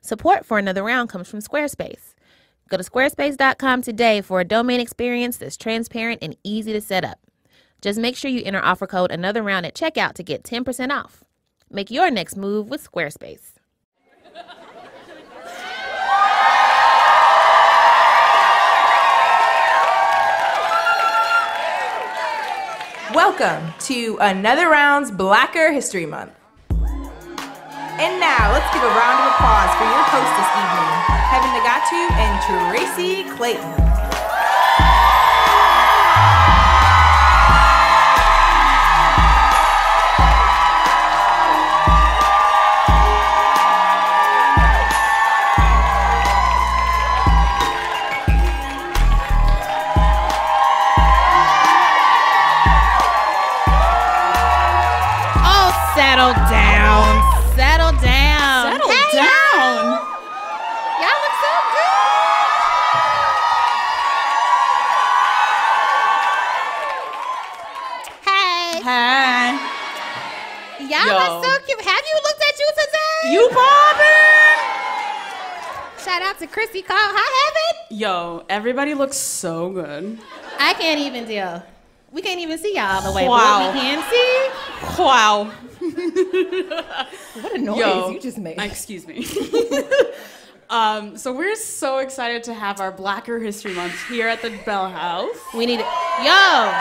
Support for Another Round comes from Squarespace. Go to squarespace.com today for a domain experience that's transparent and easy to set up. Just make sure you enter offer code Another Round at checkout to get 10% off. Make your next move with Squarespace. Welcome to Another Round's Blacker History Month. And now, let's give a round of applause for your host this evening, Heben Nigatu and Tracy Clayton. Settle down. Settle down. Settle hey, down. Y'all look so good. Hey. Hey. Y'all look so cute. Have you looked at you today? You poppin'? Shout out to Chrissy Cole. Hi, Heben. Yo, everybody looks so good. I can't even tell. We can't even see y'all all the way. Wow. But we can see. Wow. What a noise you just made. Excuse me. So we're so excited to have our Blacker History Month here at the Bell House. We need it. Yo,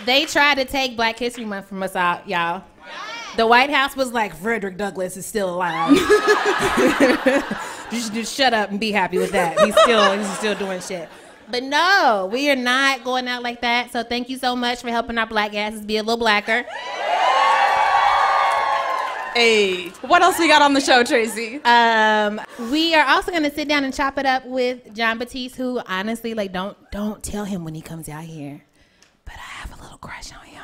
they tried to take Black History Month from us out, y'all. The White House was like, Frederick Douglass is still alive. just shut up and be happy with that. He's still doing shit. But no, we are not going out like that. So thank you so much for helping our black asses be a little blacker. Hey, what else we got on the show, Tracy? We are also going to sit down and chop it up with Jon Batiste, who honestly, like, don't tell him when he comes out here, but I have a little crush on him.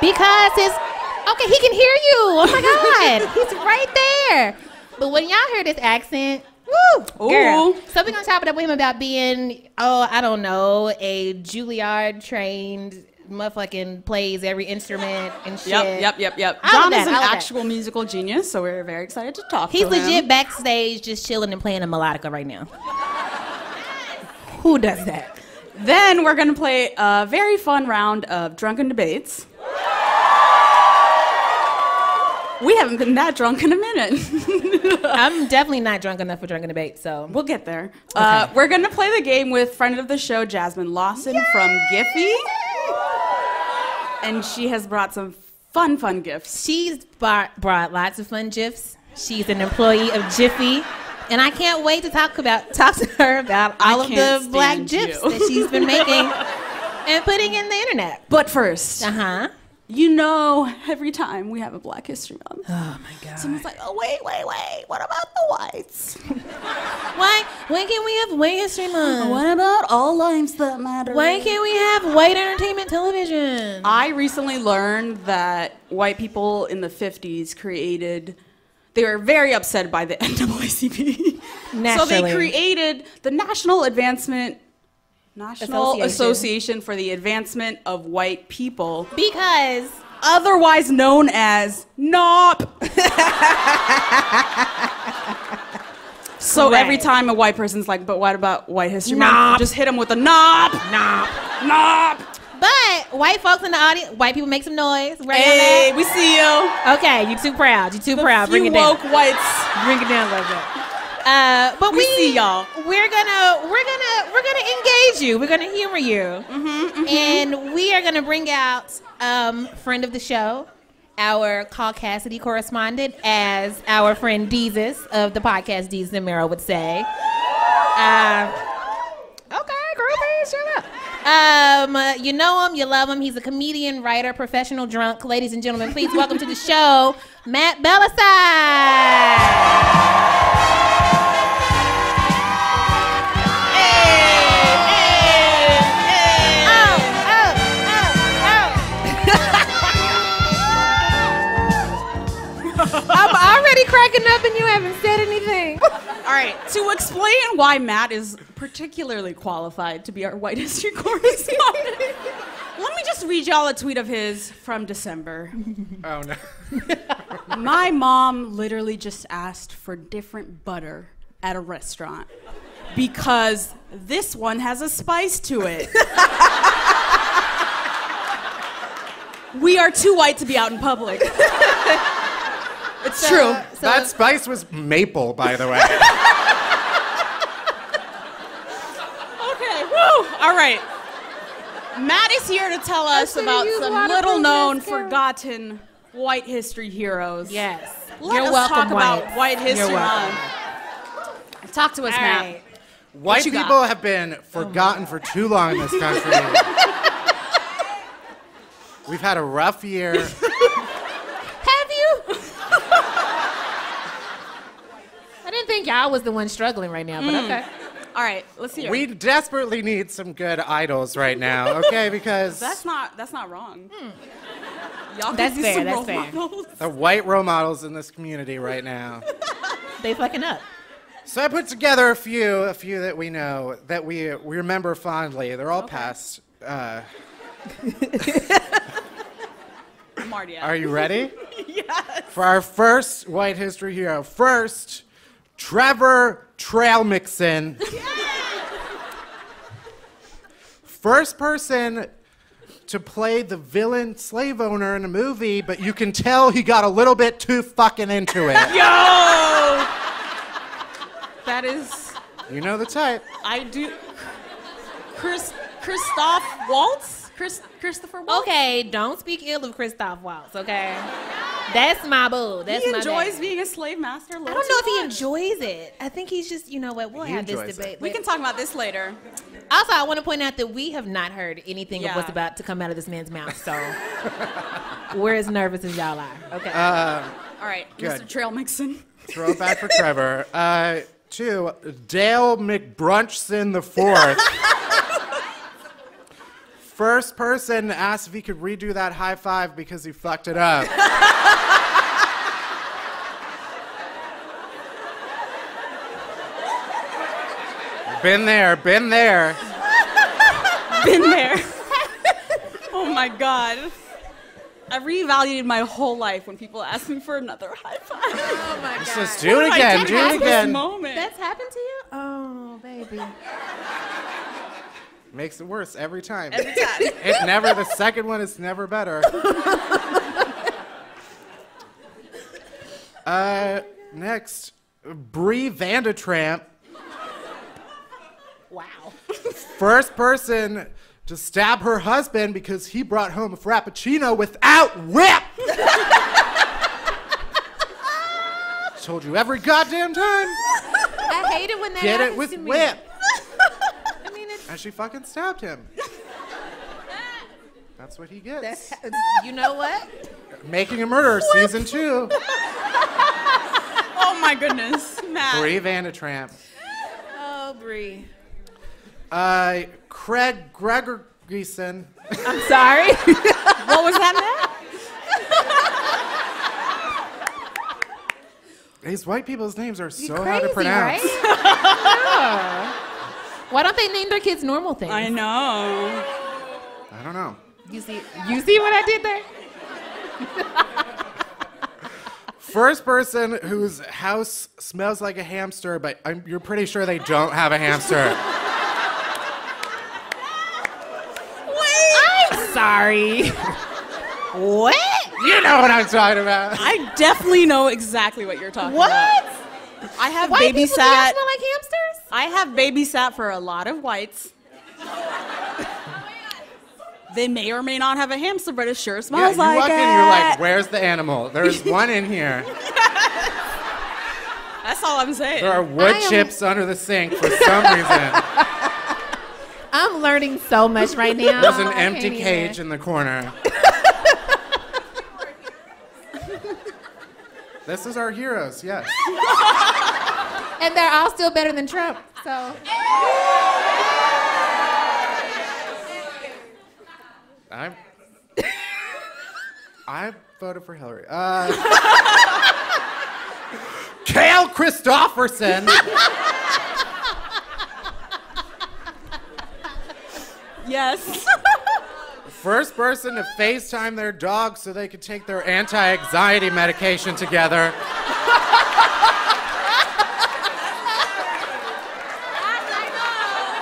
Because okay, he can hear you. Oh my God, he's right there. But when y'all hear this accent, woo, girl. So we're going to chop it up with him about being, I don't know, a Juilliard-trained motherfucking plays every instrument and shit. Yep. Jon is an actual musical genius, so we're very excited to talk to him. He's legit backstage just chilling and playing a melodica right now. Who does that? Then we're going to play a very fun round of Drunken Debates. We haven't been that drunk in a minute. I'm definitely not drunk enough for Drunken Debates, so. We'll get there. Okay. We're going to play the game with friend of the show, Jasmyn Lawson from Giphy. And she has brought some fun GIFs. She's brought lots of fun GIFs. She's an employee of Giphy. And I can't wait to talk to her about all of the black GIFs that she's been making and putting in the internet. But first, you know, every time we have a Black History Month, oh my God, someone's like, oh, wait, what about the whites? Why? When can we have White History Month? What about all lives that matter? Why can't we have white entertainment television? I recently learned that white people in the 50s they were very upset by the NAACP. So they created the National Association for the Advancement of White People. Because otherwise known as NOP. So every time a white person's like, but what about White History Month? Just hit them with a NOP. NOP. But white folks in the audience, white people make some noise. Right hey, we see you. Okay, you're too proud. Bring it down. Woke whites. Bring it down like that. But we see y'all. We're gonna engage you. We're gonna humor you. And we are gonna bring out friend of the show, our Caucasity correspondent, as our friend Deezus of the podcast Deezus and Mero would say. Okay, groupie, shut up. You know him, you love him. He's a comedian, writer, professional drunk. Ladies and gentlemen, please welcome to the show, Matt Bellassai. I'm already cracking up and you haven't said anything. All right, to explain why Matt is particularly qualified to be our white history correspondent, let me just read y'all a tweet of his from December. Oh, no. My mom literally just asked for different butter at a restaurant because this one has a spice to it. We are too white to be out in public. It's true. That spice was maple, by the way. Okay, woo! All right. Matt is here to tell us about some little-known, forgotten white history heroes. Yes. Let us talk about White History Month. Talk to us, Matt. Right. White people have been forgotten for too long in this country. We've had a rough year. Have you? I didn't think y'all was the one struggling right now, but okay. All right, let's hear. We desperately need some good idols right now, okay? Because That's not wrong. Y'all That's can do fair, some that's role fair. models. the white role models in this community right now. They fucking up. So I put together a few that we know, that we remember fondly. They're all past. I'm already out. Are you ready? Yes. For our first white history hero. First, Trevor Trailmixson. First person to play the villain slave owner in a movie, but you can tell he got a little bit too fucking into it. Yo! That is... You know the type. I do... Christoph Waltz? Christopher Waltz? Okay, don't speak ill of Christoph Waltz, okay? That's my boo. That's He my enjoys baby. being a slave master. I don't know if he enjoys it. I think he's just, you know what, we'll He have this enjoys it. debate. We can talk about this later. Also, I want to point out that we have not heard anything of Yeah. what's about to come out of this man's mouth, so we're as nervous as y'all are. Okay. All right, Good. Mr. Trailmixson. Throw it back for Trevor. Two, Dale McBrunchson IV. First person asked if he could redo that high five because he fucked it up. Been there. Been there. Oh my God. I reevaluated my whole life when people ask me for another high five. Oh my God. Just do it again. Do it again. Moment. That's happened to you? Oh, baby. Makes it worse every time. Every time. It never. The second one is never better. Next, Bree Vandertramp. Wow. First person to stab her husband because he brought home a Frappuccino without whip. Told you every goddamn time. I hate it when that Get happens it with to me. whip. I mean, it's... And she fucking stabbed him. That's what he gets. You know what? Making a Murderer, season 2. Oh my goodness, Matt. Bree Vandertramp. Oh, Bree. Craig Gregerson. I'm sorry. What was that, Matt? These white people's names are so Crazy, hard to pronounce. Right? Yeah. Why don't they name their kids normal things? I know. I don't know. You see what I did there? First person whose house smells like a hamster, but you're pretty sure they don't have a hamster. I'm sorry. What? You know what I'm talking about. I definitely know exactly what you're talking What? about. I have White people do not babysat. smell like hamsters? I have babysat for a lot of whites. They may or may not have a hamster, but it sure smells you walk like in, it. you're like, where's the animal? There's one in here. That's all I'm saying. There are wood chips under the sink for some reason. I'm learning so much right now. There's an I can't empty even. cage in the corner. This is our heroes, yes. And they're all still better than Trump, so. I voted for Hillary. Kale Christopherson. Yes. First person to FaceTime their dog so they could take their anti-anxiety medication together.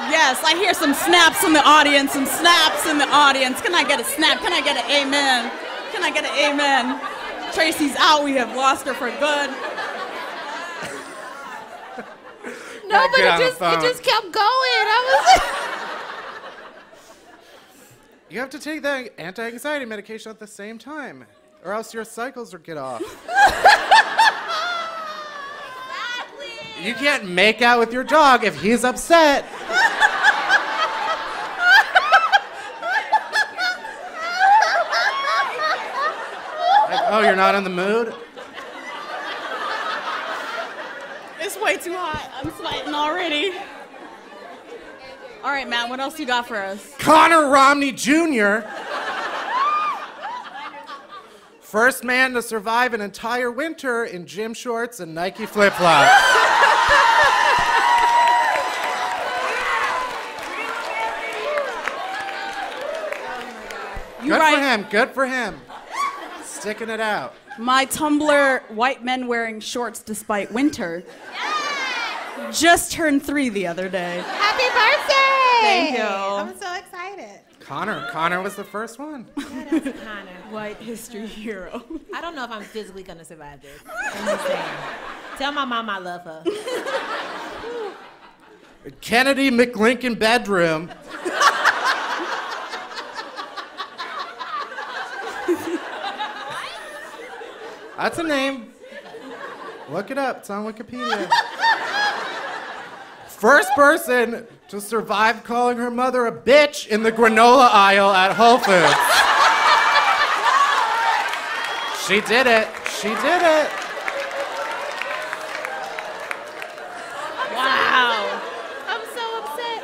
Yes, I hear some snaps in the audience, some snaps in the audience. Can I get a snap? Can I get an amen? Can I get an amen? Tracy's out. We have lost her for good. No, but it just kept going. You have to take that anti-anxiety medication at the same time, or else your cycles will get off. You can't make out with your dog if he's upset. Like, oh, you're not in the mood? It's way too hot. I'm sweating already. All right, Matt, what else you got for us? Connor Romney Jr., first man to survive an entire winter in gym shorts and Nike flip-flops. Good for him, good for him. Sticking it out. My Tumblr, white men wearing shorts despite winter, just turned 3 the other day. Happy birthday! Thank you. I'm so excited. Connor was the first one. That is Connor. White history hero. I don't know if I'm physically gonna survive this. I'm just saying. Tell my mom I love her. Kennedy McLincolnbedroom. That's a name. Look it up. It's on Wikipedia. First person to survive calling her mother a bitch in the granola aisle at Whole Foods. She did it. She did it. Wow. I'm so upset.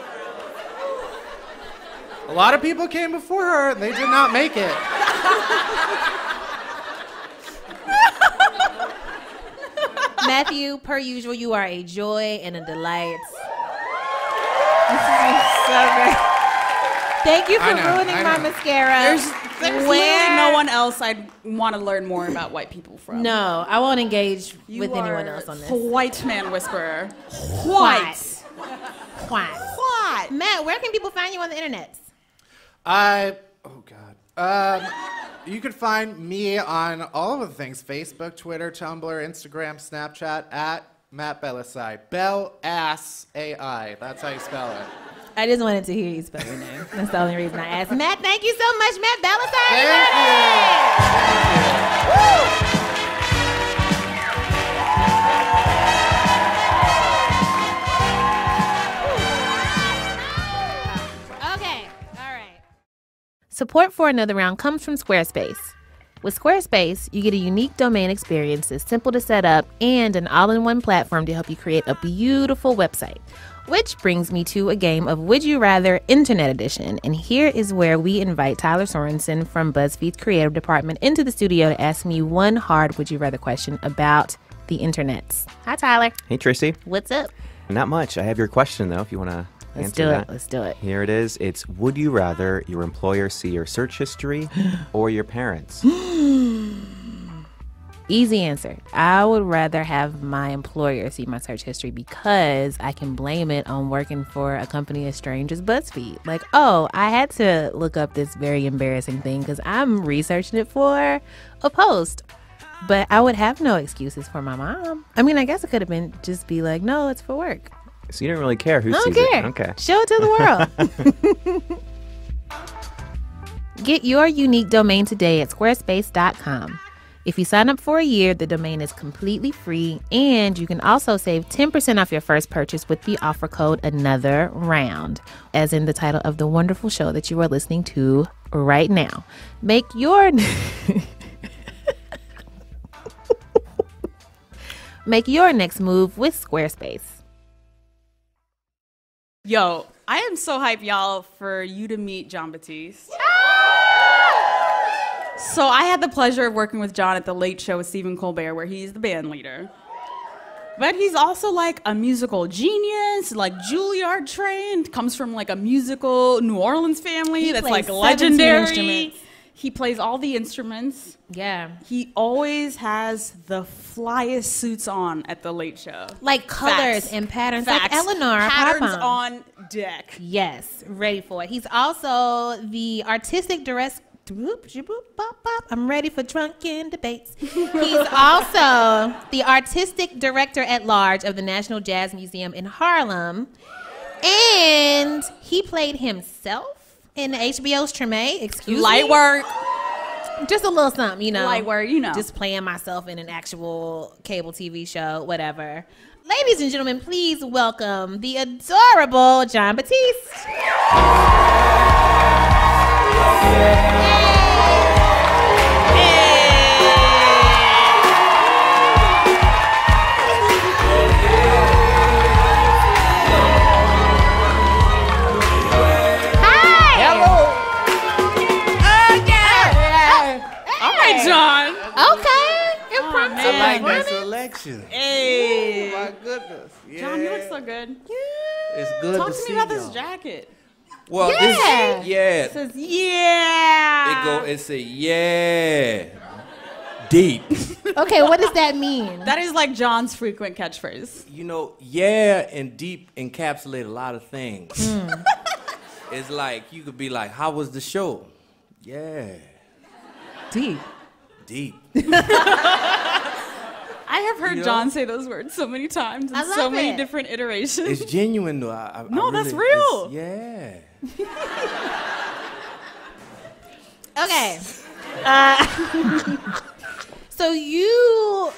A lot of people came before her and they did not make it. Matthew, per usual, you are a joy and a delight. This is so great. Thank you for ruining my mascara. There's literally no one else I'd want to learn more about white people from. No, I won't engage with anyone else on this. White man whisperer. White. What? Matt, where can people find you on the internet? You can find me on all of the things: Facebook, Twitter, Tumblr, Instagram, Snapchat, at Matt Bellassai. Bell-ass-A-I. That's how you spell it. I just wanted to hear you spell your name. That's the only reason I asked. Matt, thank you so much, Matt Bellassai. Okay, all right. Support for Another Round comes from Squarespace. With Squarespace, you get a unique domain experience that's simple to set up and an all-in-one platform to help you create a beautiful website. Which brings me to a game of Would You Rather Internet Edition. And here is where we invite Tyler Sorensen from BuzzFeed's creative department into the studio to ask me one hard Would You Rather question about the internets. Hi, Tyler. Hey, Tracy. What's up? Not much. I have your question, though, if you want to answer that. Let's do it. Here it is. It's, would you rather your employer see your search history or your parents? Easy answer. I would rather have my employer see my search history because I can blame it on working for a company as strange as BuzzFeed. Like, oh, I had to look up this very embarrassing thing because I'm researching it for a post. But I would have no excuses for my mom. I mean, I guess it could have been just be like, no, it's for work. So you don't really care who sees it? I don't care. Okay. Show it to the world. Get your unique domain today at squarespace.com. If you sign up for a year, the domain is completely free, and you can also save 10% off your first purchase with the offer code Another Round, as in the title of the wonderful show that you are listening to right now. Make your next move with Squarespace. Yo, I am so hyped, y'all, for you to meet Jon Batiste. So I had the pleasure of working with Jon at the Late Show with Stephen Colbert, where he's the band leader. But he's also like a musical genius, like Juilliard trained, comes from like a musical New Orleans family that's like legendary. He plays all the instruments. Yeah. He always has the flyest suits on at the Late Show. Like colors and patterns, like Eleanor. Patterns on deck. Yes, ready for it. He's also the artistic director. I'm ready for Drunken Debates. He's also the artistic director at large of the National Jazz Museum in Harlem. And he played himself in HBO's Treme. Excuse me. Light work. Just a little something, you know. Light work, you know. Just playing myself in an actual cable TV show, whatever. Ladies and gentlemen, please welcome the adorable Jon Batiste. Jon. Okay. Impromptu. I like that selection. Hey. Oh, my goodness. Yeah. Jon, you look so good. It's good Talk to to see me about y'all. this jacket. Well, Yeah. It says, yeah. It say, yeah. Deep. Okay, what does that mean? That is like Jon's frequent catchphrase. You know, yeah and deep encapsulate a lot of things. It's like, you could be like, how was the show? Yeah. Deep. Deep. I have heard Jon say those words so many times in so many different iterations. It's genuine though. That's real. Yeah. Okay. So you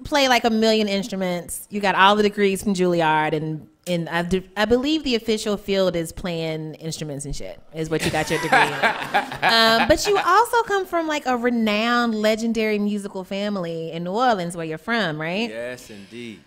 play like a million instruments. You got all the degrees from Juilliard, and I believe the official field is playing instruments and shit, is what you got your degree in. But you also come from like a renowned, legendary musical family in New Orleans, where you're from, right? Yes, indeed.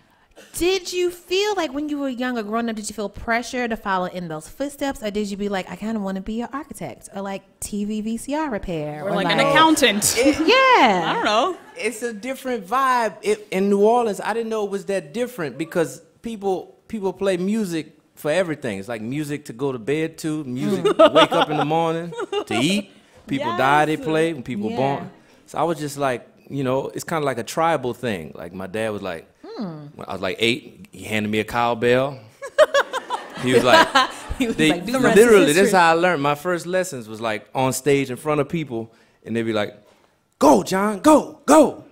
Did you feel like when you were young or growing up, did you feel pressure to follow in those footsteps? Or did you be like, I kind of want to be an architect or like TV VCR repair? Or like an accountant. Yeah. I don't know. It's a different vibe. In New Orleans, I didn't know it was that different because people play music for everything. It's like music to go to bed to, music to wake up in the morning, to eat. People die, they play. When people born. So I was just like, you know, it's kind of like a tribal thing. Like my dad was like, when I was like 8, he handed me a cowbell. He was like, literally, this is how I learned. My first lessons was like on stage in front of people, and they'd be like, go, Jon, go, go.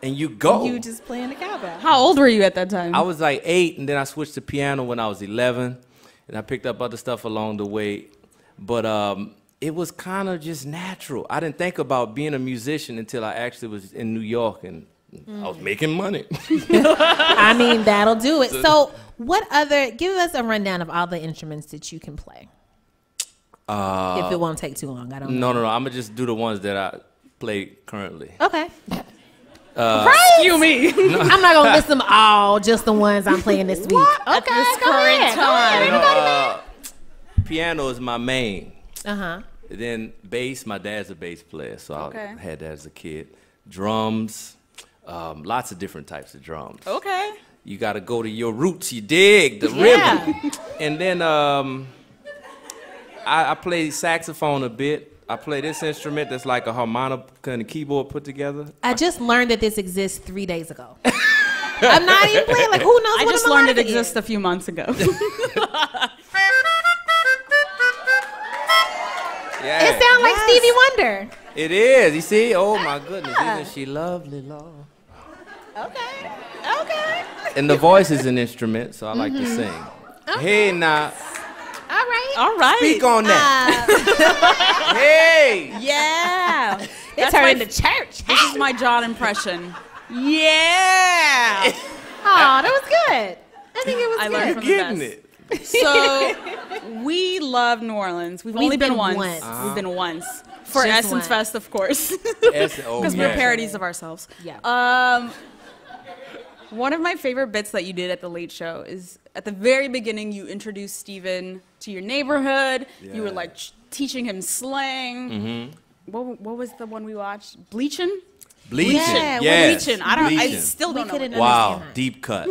And you go. You just playing the cowbell. How old were you at that time? I was like 8, and then I switched to piano when I was 11, and I picked up other stuff along the way. But it was kind of just natural. I didn't think about being a musician until I actually was in New York, and I was making money. I mean, that'll do it. So give us a rundown of all the instruments that you can play. If it won't take too long, I don't know. No. I'm going to just do the ones that I play currently. Okay. Excuse me. I'm not going to list them all, just the ones I'm playing this week. At this current time. Piano is my main. Uh-huh. Then bass, my dad's a bass player, so I had that as a kid. Drums, lots of different types of drums. Okay. You got to go to your roots, you dig, the rhythm. And then I play saxophone a bit. I play this instrument that's like a harmonica and a keyboard put together. I just learned that this exists 3 days ago. I'm not even playing, like, who knows I what just learned it exists a few months ago. Yeah. It sounds like Stevie Wonder. It is. You see? Oh, my goodness. Isn't she lovely, Lord? Okay. And the voice is an instrument, so I like to sing. Okay. Hey, now. All right. Speak on that. Hey. Yeah. It turned into church. This is my Jon impression. Yeah. Oh, that was good. I think it was I good. learned from Getting the best. it. So we love New Orleans. We've only been once. We've been once for Just Essence once. Fest, of course, Because we're parodies of ourselves. Yeah. One of my favorite bits that you did at the Late Show is at the very beginning you introduced Steven to your neighborhood. Yeah. You were like teaching him slang. What was the one we watched? Bleachin'? Bleaching. Yeah, Yes. Bleaching. I still don't know. Wow, deep cut.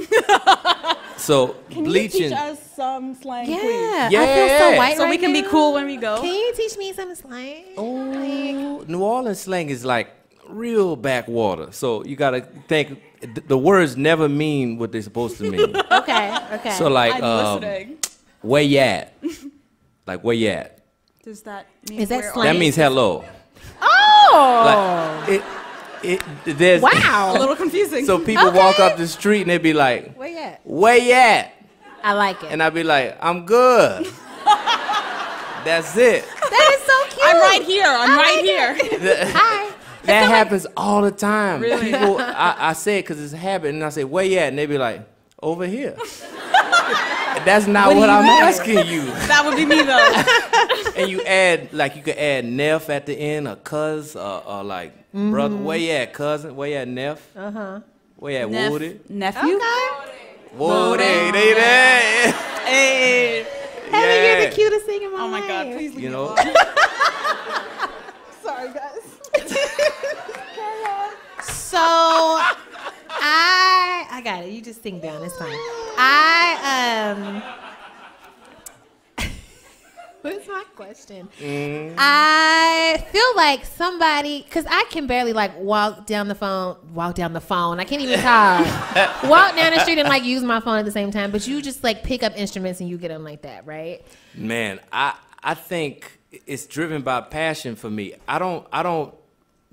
So Can bleaching. you teach us some slang, Yeah, please? I feel so white So right we can be now. cool when we go. Can you teach me some slang? Oh, New Orleans slang is like real backwater. So you gotta think the words never mean what they're supposed to mean. Okay. So like, I'm listening. where you at? Like where you at? Does that mean Is that where slang? That means hello. Oh, Like there's wow. A little confusing. So people walk up the street and they be like, Where you at? where you at? I like it. And I be like, I'm good. That's it. That is so cute. I'm right here. I'm right here. Hi. That happens all the time. Really? People, I say it because it's a habit, and I say, where you at? And they be like, over here. That's not what I'm asking you. That would be me though. And you add, like, you could add Neff at the end, or cuz, or like, brother, where you at, cousin? Where you at, Neff? Where you at, Woody? Nephew. Woody, they there. Hey. Heaven, you're the cutest thing in my life. Oh my God! Please leave You me know? alone. Sorry, guys. So I got it. You just sing down. It's fine. What's my question? I feel like somebody, because I can barely like walk down the phone. I can't even talk. Walk down the street and like use my phone at the same time. But you just like pick up instruments and you get them like that, right? Man, I think it's driven by passion for me. I don't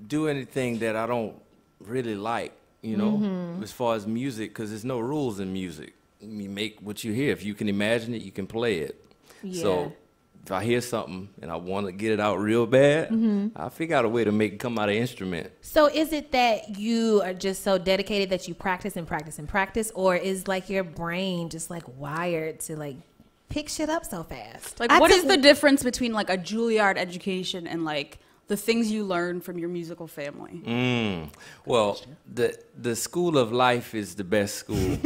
do anything that I don't really like, you know, as far as music, because there's no rules in music. You make what you hear. If you can imagine it, you can play it. Yeah. So if I hear something and I want to get it out real bad, I figure out a way to make it come out of instrument. So is it that you are just so dedicated that you practice and practice and practice, or is like your brain just like wired to like pick shit up so fast? Like, what is the difference between like a Juilliard education and like the things you learn from your musical family? Well, the school of life is the best school.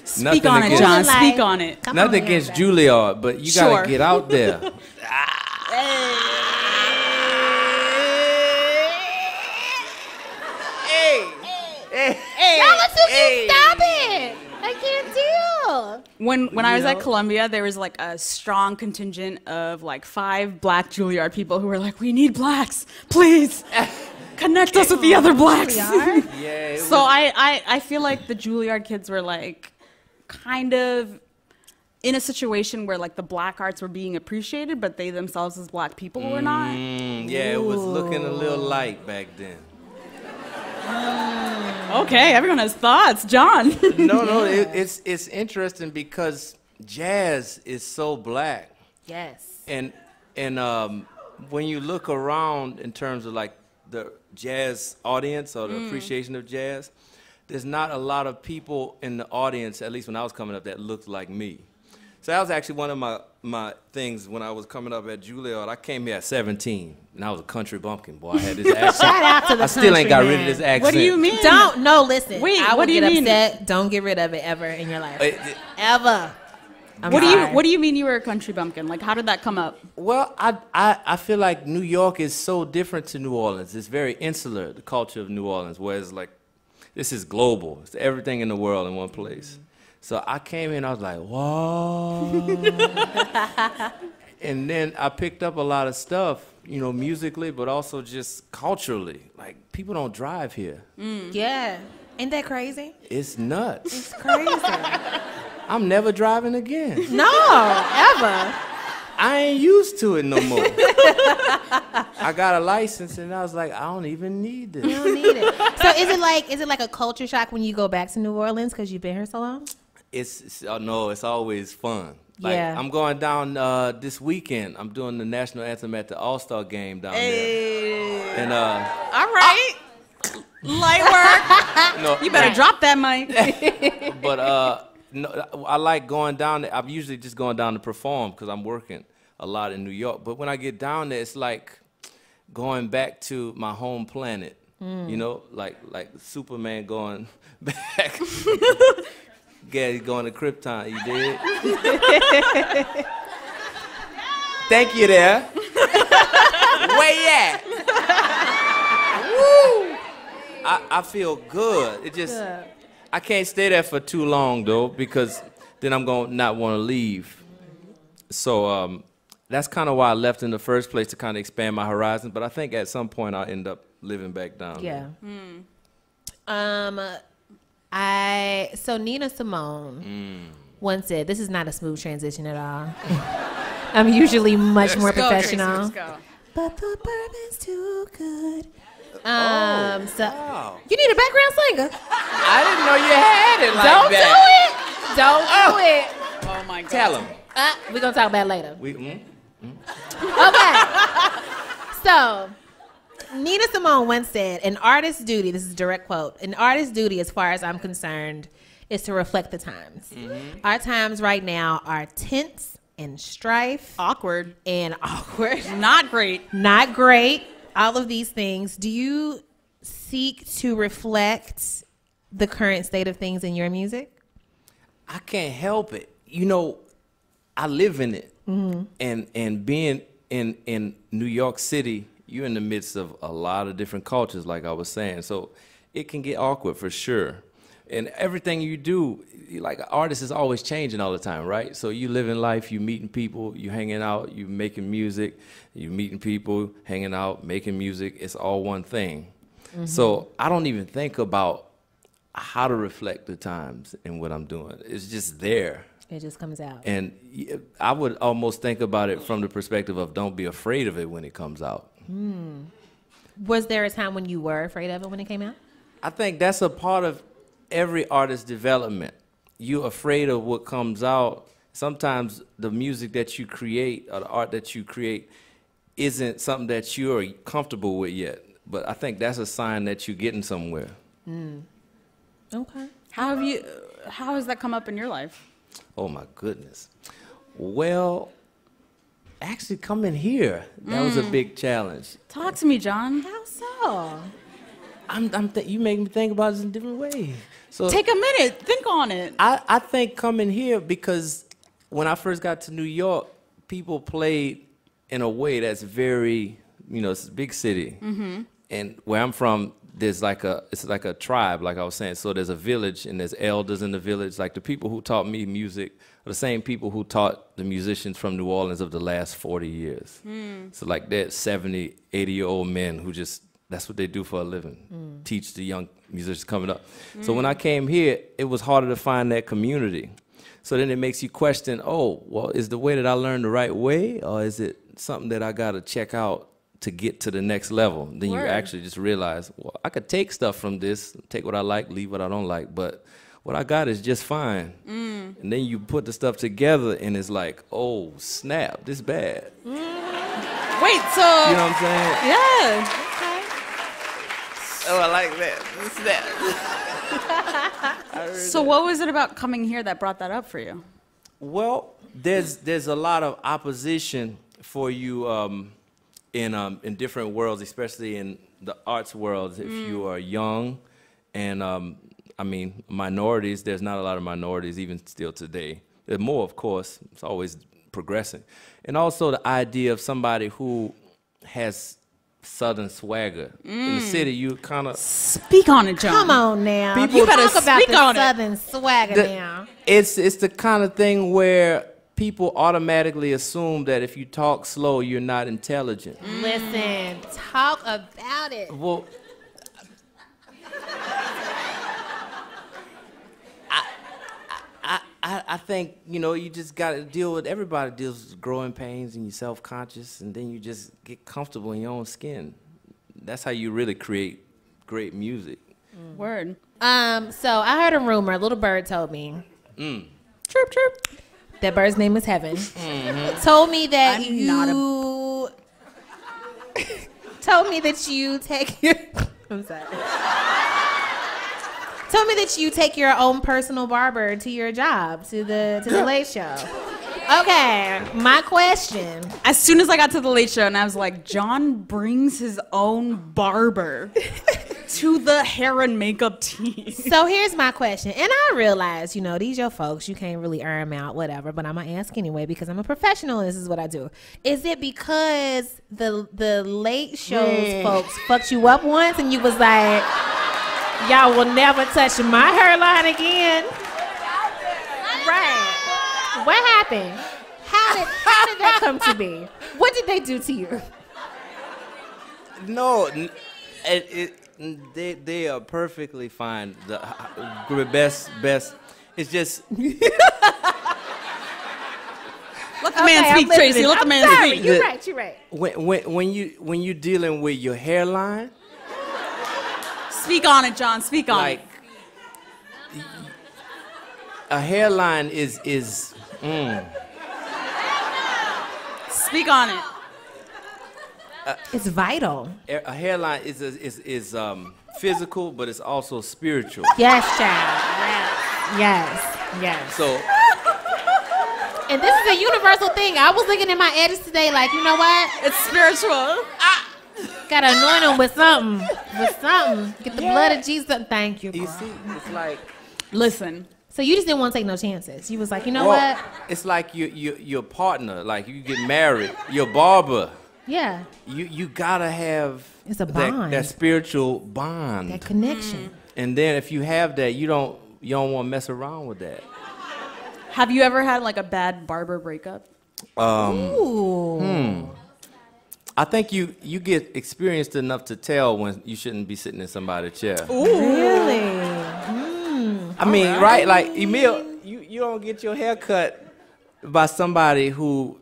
Speak on it, John. Life. Speak on it. Come Nothing on, against man. Juilliard, but you Sure. gotta get out there. Y'all are too cute. Stop it. I can't deal. When I was at Columbia, there was like a strong contingent of like 5 black Juilliard people who were like, "We need blacks, please connect us with the other blacks." Yeah. So I feel like the Juilliard kids were like kind of in a situation where like the black arts were being appreciated, but they themselves as black people were not. Yeah, it was looking a little light back then. Okay, everyone has thoughts. John. No, it's interesting because jazz is so black, Yes. and when you look around in terms of like the jazz audience or the appreciation of jazz, there's not a lot of people in the audience, at least when I was coming up, that looked like me. So that was actually one of my things when I was coming up at Juilliard. I came here at 17, and I was a country bumpkin, boy. I had this accent. Shout out to the I still ain't got country rid of man. this accent. What do you mean? Listen. Wait, I what will do you get mean? upset. Don't get rid of it ever in your life. Ever. What do you mean you were a country bumpkin? Like, how did that come up? Well, I feel like New York is so different to New Orleans. It's very insular, the culture of New Orleans, whereas like this is global. It's everything in the world in one place. So I came in, I was like, whoa. And then I picked up a lot of stuff, you know, musically, but also just culturally. Like, people don't drive here. Yeah. Ain't that crazy? It's nuts. It's crazy. I'm never driving again. No, ever. I ain't used to it no more. I got a license, and I was like, I don't even need this. You don't need it. So is it like a culture shock when you go back to New Orleans because you've been here so long? No, it's always fun. Like, Yeah. I'm going down this weekend. I'm doing the national anthem at the All-Star game down there. And All right. Light work. no, You better drop that mic. but no, I like going down there. I'm usually just going down to perform because I'm working a lot in New York. But when I get down there, it's like going back to my home planet. You know, like Superman going back. Yeah, he's going to Krypton. You did? Thank you there. Where you at? Woo! I feel good. It just, I can't stay there for too long though, because then I'm gonna not want to leave. So that's kind of why I left in the first place, to kind of expand my horizons. But I think at some point I'll end up living back down there. So Nina Simone once said, this is not a smooth transition at all. I'm usually much more professional. Tracy, let's go. But the bourbon's too good. So Wow. you need a background singer. I didn't know you had it like Don't that. do it. Oh my God. Tell him. We're gonna talk about it later. Okay. So Nina Simone once said, an artist's duty, this is a direct quote, an artist's duty, as far as I'm concerned, is to reflect the times. Our times right now are tense and strife. Awkward. And awkward. Not great. Not great. All of these things. Do you seek to reflect the current state of things in your music? I can't help it. You know, I live in it. And being in New York City, you're in the midst of a lot of different cultures, like I was saying. So it can get awkward for sure. And everything you do, like an artist is always changing all the time, right? So you live in life, you meeting people, you hanging out, you making music, you meeting people, hanging out, making music. It's all one thing. So I don't even think about how to reflect the times in what I'm doing. It's just there. It just comes out. And I would almost think about it from the perspective of don't be afraid of it when it comes out. Was there a time when you were afraid of it when it came out? I think that's a part of every artist's development. You're afraid of what comes out. Sometimes the music that you create or the art that you create isn't something that you're comfortable with yet. But I think that's a sign that you're getting somewhere. Okay. How has that come up in your life? Oh my goodness. Well, actually coming here, that was a big challenge. Talk to me, John. How so? You make me think about this in different ways. So Take a minute. Think on it. I think coming here, because when I first got to New York, people played in a way that's very, it's a big city. And where I'm from, it's like a tribe, like I was saying. So there's a village and there's elders in the village. Like the people who taught me music are the same people who taught the musicians from New Orleans of the last 40 years. So like they're 70, 80-year-old men who just, that's what they do for a living, teach the young musicians coming up. So when I came here, it was harder to find that community. So then it makes you question, is the way that I learned the right way, or is it something that I got to check out to get to the next level? Then you actually just realize, well, I could take stuff from this, take what I like, leave what I don't like, but what I got is just fine. And then you put the stuff together and it's like, oh, snap, this bad. Wait, so... You know what I'm saying? Yeah. Oh, I like that. Snap. So what was it about coming here that brought that up for you? Well, there's a lot of opposition for you in different worlds, especially in the arts world. If you are young, and minorities. There's not a lot of minorities even still today. There's more, of course. It's always progressing, and also the idea of somebody who has Southern swagger in the city. You kind of speak on it, John. Come on now. People You better talk about speak the on it. Southern swagger now. It's the kind of thing where people automatically assume that if you talk slow, you're not intelligent. Listen, talk about it. Well, I think, you just got to deal with, everybody deals with growing pains and you're self-conscious, and then you just get comfortable in your own skin. That's how you really create great music. Word. So I heard a rumor, a little bird told me. Chirp, chirp. That bird's name is Heben. Told me that I'm not told me that you take your I'm sorry. Told me that you take your own personal barber to your job, to the Late Show. Okay, my question. As soon as I got to the Late Show and I was like, John brings his own barber to the hair and makeup team. So here's my question. And I realize, these your folks, you can't really earn them out, whatever, but I'm going to ask anyway because I'm a professional and this is what I do. Is it because the Late Show's folks fucked you up once and you was like, Y'all will never touch my hairline again. Right. What happened? How did that come to be? What did they do to you? No, they are perfectly fine. The best. It's just. Let the man speak, Tracy. Let the man speak. You're right. When you dealing with your hairline. Speak on it, John. Speak on it. A hairline is. Speak on it. It's vital. A hairline is physical, but it's also spiritual. Yes, child. Yes. So. And this is a universal thing. I was looking at my edges today, like, you know what? It's spiritual. Gotta anoint them with something. Get the blood of Jesus. Thank you, bro. You see, it's like. Listen. So you just didn't want to take no chances. You was like, you know what? It's like your partner, like you get married, your barber. Yeah. You gotta have it's a bond. That spiritual bond. That connection. And then if you have that, you don't want to mess around with that. Have you ever had like a bad barber breakup? Ooh. I think you get experienced enough to tell when you shouldn't be sitting in somebody's chair. Ooh. Really? I mean, right? Like, Emil, you don't get your hair cut by somebody who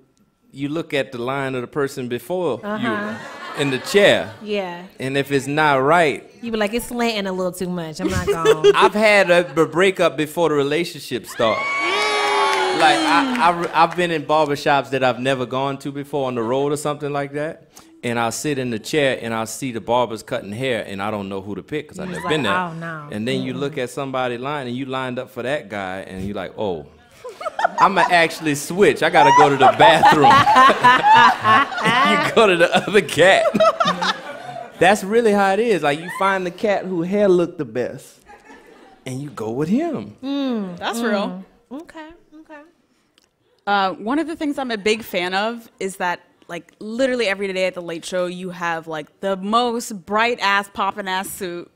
you look at the line of the person before you in the chair. Yeah. And if it's not right. You be like, it's slanting a little too much. I'm not going. I've had a breakup before the relationship started. Like, I've been in barbershops that I've never gone to before on the road or something like that. And I'll sit in the chair and I'll see the barbers cutting hair and I don't know who to pick because I've never been there. Oh, no. And then you look at somebody line and you lined up for that guy and you're like, oh, I'm going to actually switch. I got to go to the bathroom. You go to the other cat. That's really how it is. Like, you find the cat whose hair looked the best and you go with him. That's real. Okay. One of the things I'm a big fan of is that, like, literally every day at the Late Show, you have, like, the most bright-ass, poppin'-ass suit.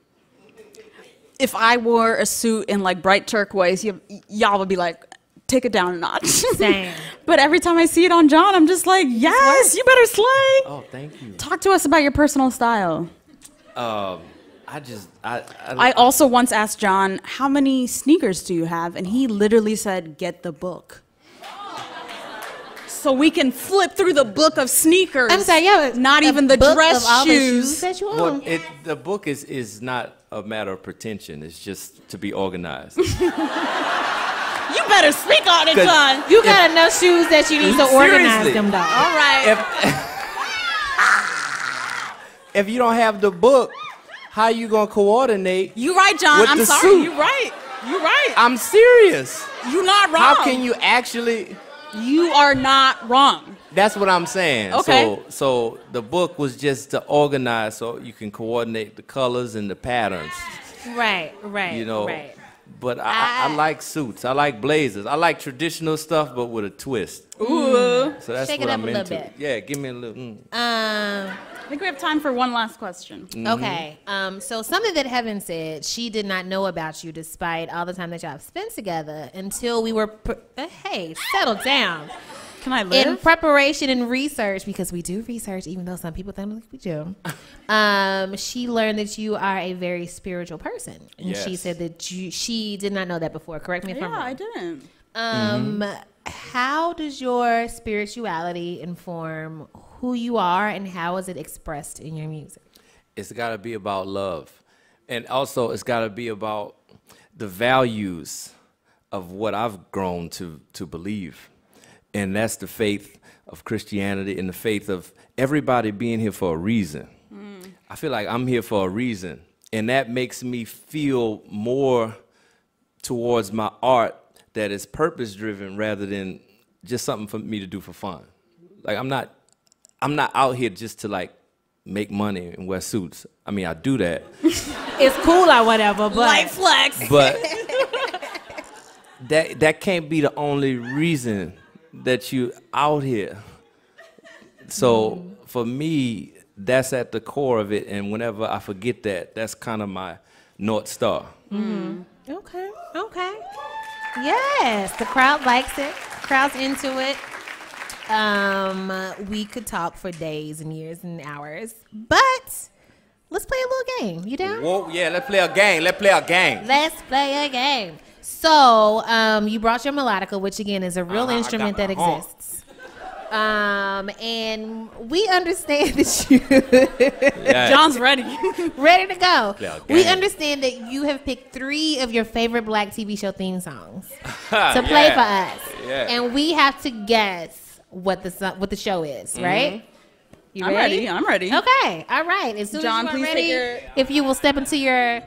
If I wore a suit in, like, bright turquoise, y'all would be like, take it down a notch. Same. But every time I see it on John, I'm just like, yes, you better slay. Oh, thank you. Talk to us about your personal style. I also once asked John, how many sneakers do you have? And he literally said, get the book. So we can flip through the book of sneakers. I'm sorry, yeah. Not even the dress shoes. That you well, the book is not a matter of pretension. It's just to be organized. You better speak on it, John. You got enough shoes that you need to organize them, though. All right. If you don't have the book, how you gonna coordinate? You right, John. with I'm the sorry. suit? You right. You right. I'm serious. You're not wrong. How can you actually? You are not wrong. That's what I'm saying. Okay. So the book was just to organize so you can coordinate the colors and the patterns. Right. You know. Right. But I like suits. I like blazers. I like traditional stuff, but with a twist. Ooh. So that's Shake what it up I'm a little into. bit. Yeah, give me a little. I think we have time for one last question. Okay. So something that Heben said, she did not know about you despite all the time that y'all have spent together until we were, hey, settle down. Can I live? In preparation and research, because we do research, even though some people think we do, she learned that you are a very spiritual person. And Yes. she said that she did not know that before. Correct me if I'm wrong. I didn't. How does your spirituality inform who you are and how is it expressed in your music? It's got to be about love. And also, it's got to be about the values of what I've grown to believe. And that's the faith of Christianity and the faith of everybody being here for a reason. I feel like I'm here for a reason. And that makes me feel more towards my art that is purpose-driven rather than just something for me to do for fun. Like, I'm not out here just to, like, make money and wear suits. I mean, I do that. It's cool or whatever, but... Light flex. But that can't be the only reason that you out here. So for me, that's at the core of it. And whenever I forget that, that's kind of my North Star. Okay. Yes, the crowd likes it. Crowd's into it. We could talk for days and years and hours, but let's play a little game. You down? Whoa, yeah, let's play a game. Let's play a game. So, you brought your melodica, which again is a real instrument that exists. And we understand that you John's ready. ready to go. We game. understand that you have picked 3 of your favorite black TV show theme songs to play for us. Yeah. And we have to guess what the show is, right? You I'm ready. Okay. All right. As soon John, as you are please ready, take if you will step into your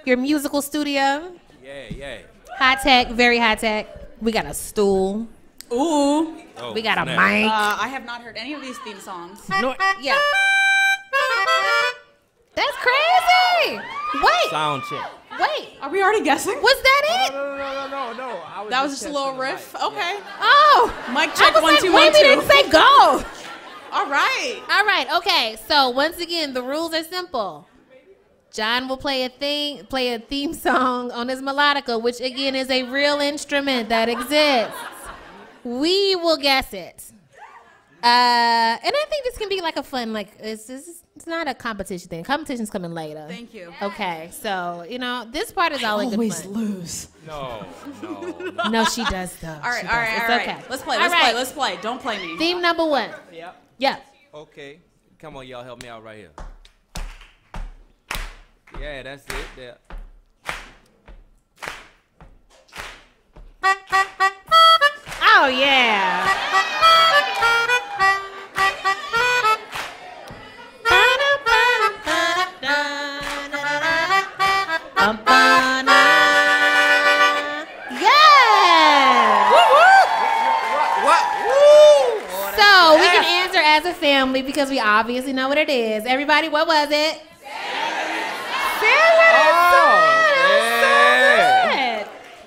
musical studio. Yeah. High tech, very high tech. We got a stool. Ooh. Oh, We got a snap. mic. I have not heard any of these theme songs. Yeah. That's crazy. Wait. Sound check. Wait. Are we already guessing? Was that it? No. That was just a little riff. Okay. Oh. Mic I check was 1 like, 2 wait, 1 we 2. didn't say go. All right. All right. Okay. So once again, the rules are simple. John will play a theme song on his melodica, which again is a real instrument that exists. We will guess it. And I think this can be like a fun, like it's not a competition thing. Competition's coming later. Thank you. Okay, so this part is all in good fun. lose. No. No, she does though. All right. She All right. does. All It's right. okay. Let's play. All right. Let's play. Don't play me. Theme number 1. Yep. Yeah. Okay. Come on, y'all, help me out right here. Yeah, that's it. There. Oh yeah. Yeah. What? So we can answer as a family because we obviously know what it is. Everybody, what was it?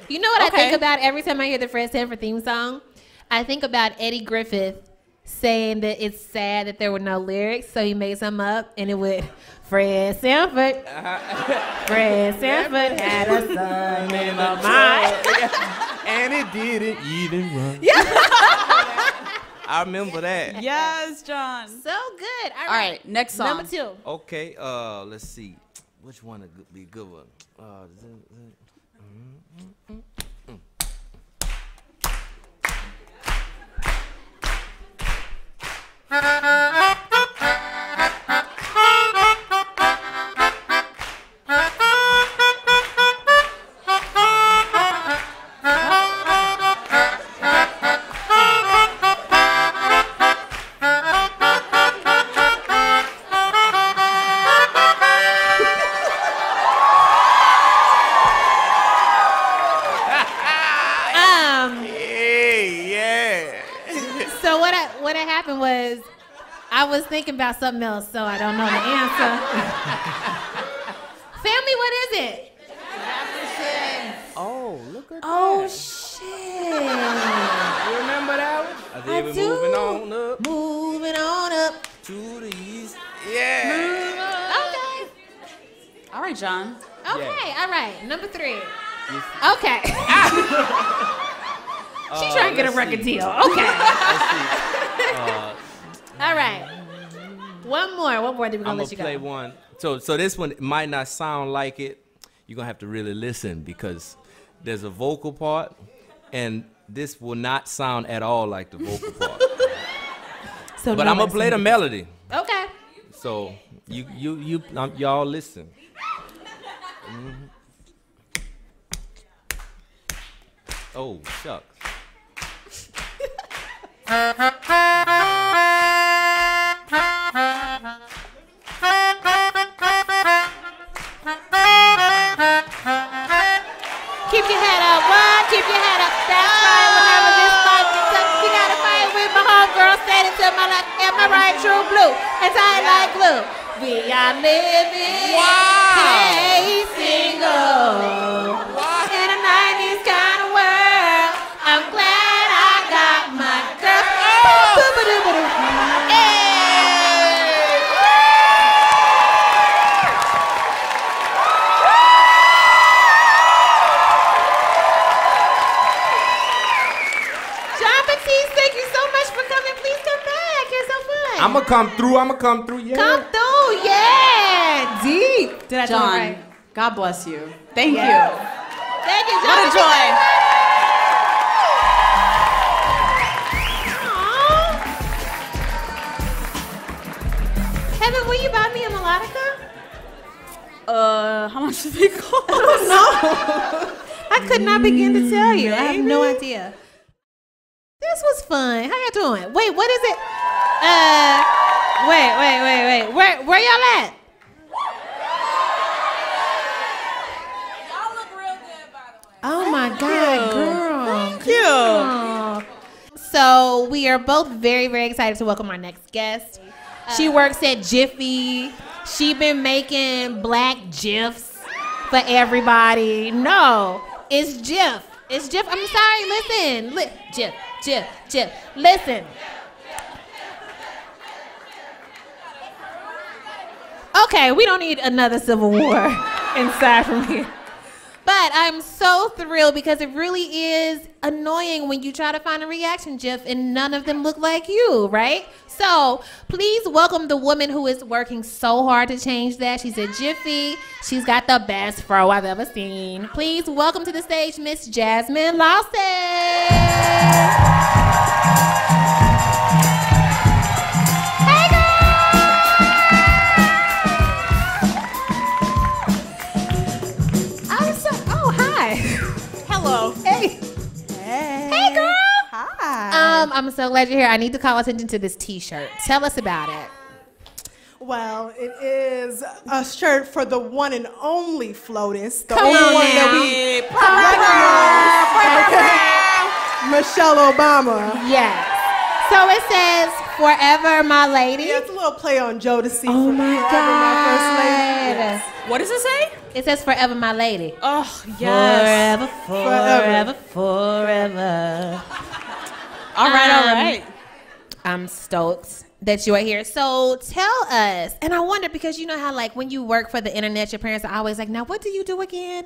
You know what I think about every time I hear the Fred Sanford theme song? I think about Eddie Griffith saying that it's sad that there were no lyrics, so he made some up, and it would, Fred Sanford. Fred Sanford had a son named Lamont. And it didn't even run. I remember that. Yes, John. So good. All right. Next song. Number 2. Okay, let's see. Which one would be a good one? So what had happened was I was thinking about something else, so I don't know the answer. Family, what is it? Oh, look at Oh that. shit! You remember that one? I We're do. moving on up Moving on up. to the east. Yeah. Okay. All right, John. Okay. All right. Number 3. Okay. She's trying to get a record deal. Okay. All right. One more. Then we're gonna I'm let gonna you play go. one. So this one might not sound like it. You're gonna have to really listen because there's a vocal part, and this will not sound at all like the vocal part. So But I'm gonna play the melody. Okay. So y'all listen. Oh shucks. Keep your head up. One. Keep your head up. That's right. Whenever this fight gets up, you gotta fight with my homegirl standing to my left. Am I right? True blue. And tight like glue. We are living. Hey, single. In a 90s kind of world. I'm glad I got my girl. Boo-ba-doo-ba-doo. Hey. Batiste, thank you so much for coming. Please come back. You're so fun. I'ma come through, yeah. Come through, yeah. Deep. Did I do it John, right? God bless you. Thank you. Thank you, John. What a joy. Heben, will you buy me a melodica? How much do they cost? I could not begin to tell you. I have no idea. This was fun. How y'all doing? Wait, what is it? Wait. Where y'all at? Y'all look real good, by the way. Oh my God, girl. Thank you. So we are both very, very excited to welcome our next guest. She works at Giphy. She been making black GIFs for everybody. No, it's GIF. It's GIF. I'm sorry, listen. GIF. Listen. Okay, we don't need another civil war inside from here. But I'm so thrilled because it really is annoying when you try to find a reaction GIF and none of them look like you, right? So please welcome the woman who is working so hard to change that. She's at Giphy. She's got the best fro I've ever seen. Please welcome to the stage Miss Jasmyn Lawson. Hey, girl! Hi. Hello. Hey. Hey, girl. Hi. I'm so glad you're here. I need to call attention to this T-shirt. Tell us about it. Well, it is a shirt for the one and only Flotus. The Come only on one now. that we recognize. Okay. Michelle Obama. Yes. So it says, "Forever, my lady." Yeah, it's a little play on Jodeci. Oh from my Forever, God. My First Lady. Yes. What does it say? It says, "Forever, my lady." Oh, yes. Forever. All right. I'm stoked that you are here. So tell us, and I wonder because you know how like when you work for the internet, your parents are always like, "Now what do you do again?"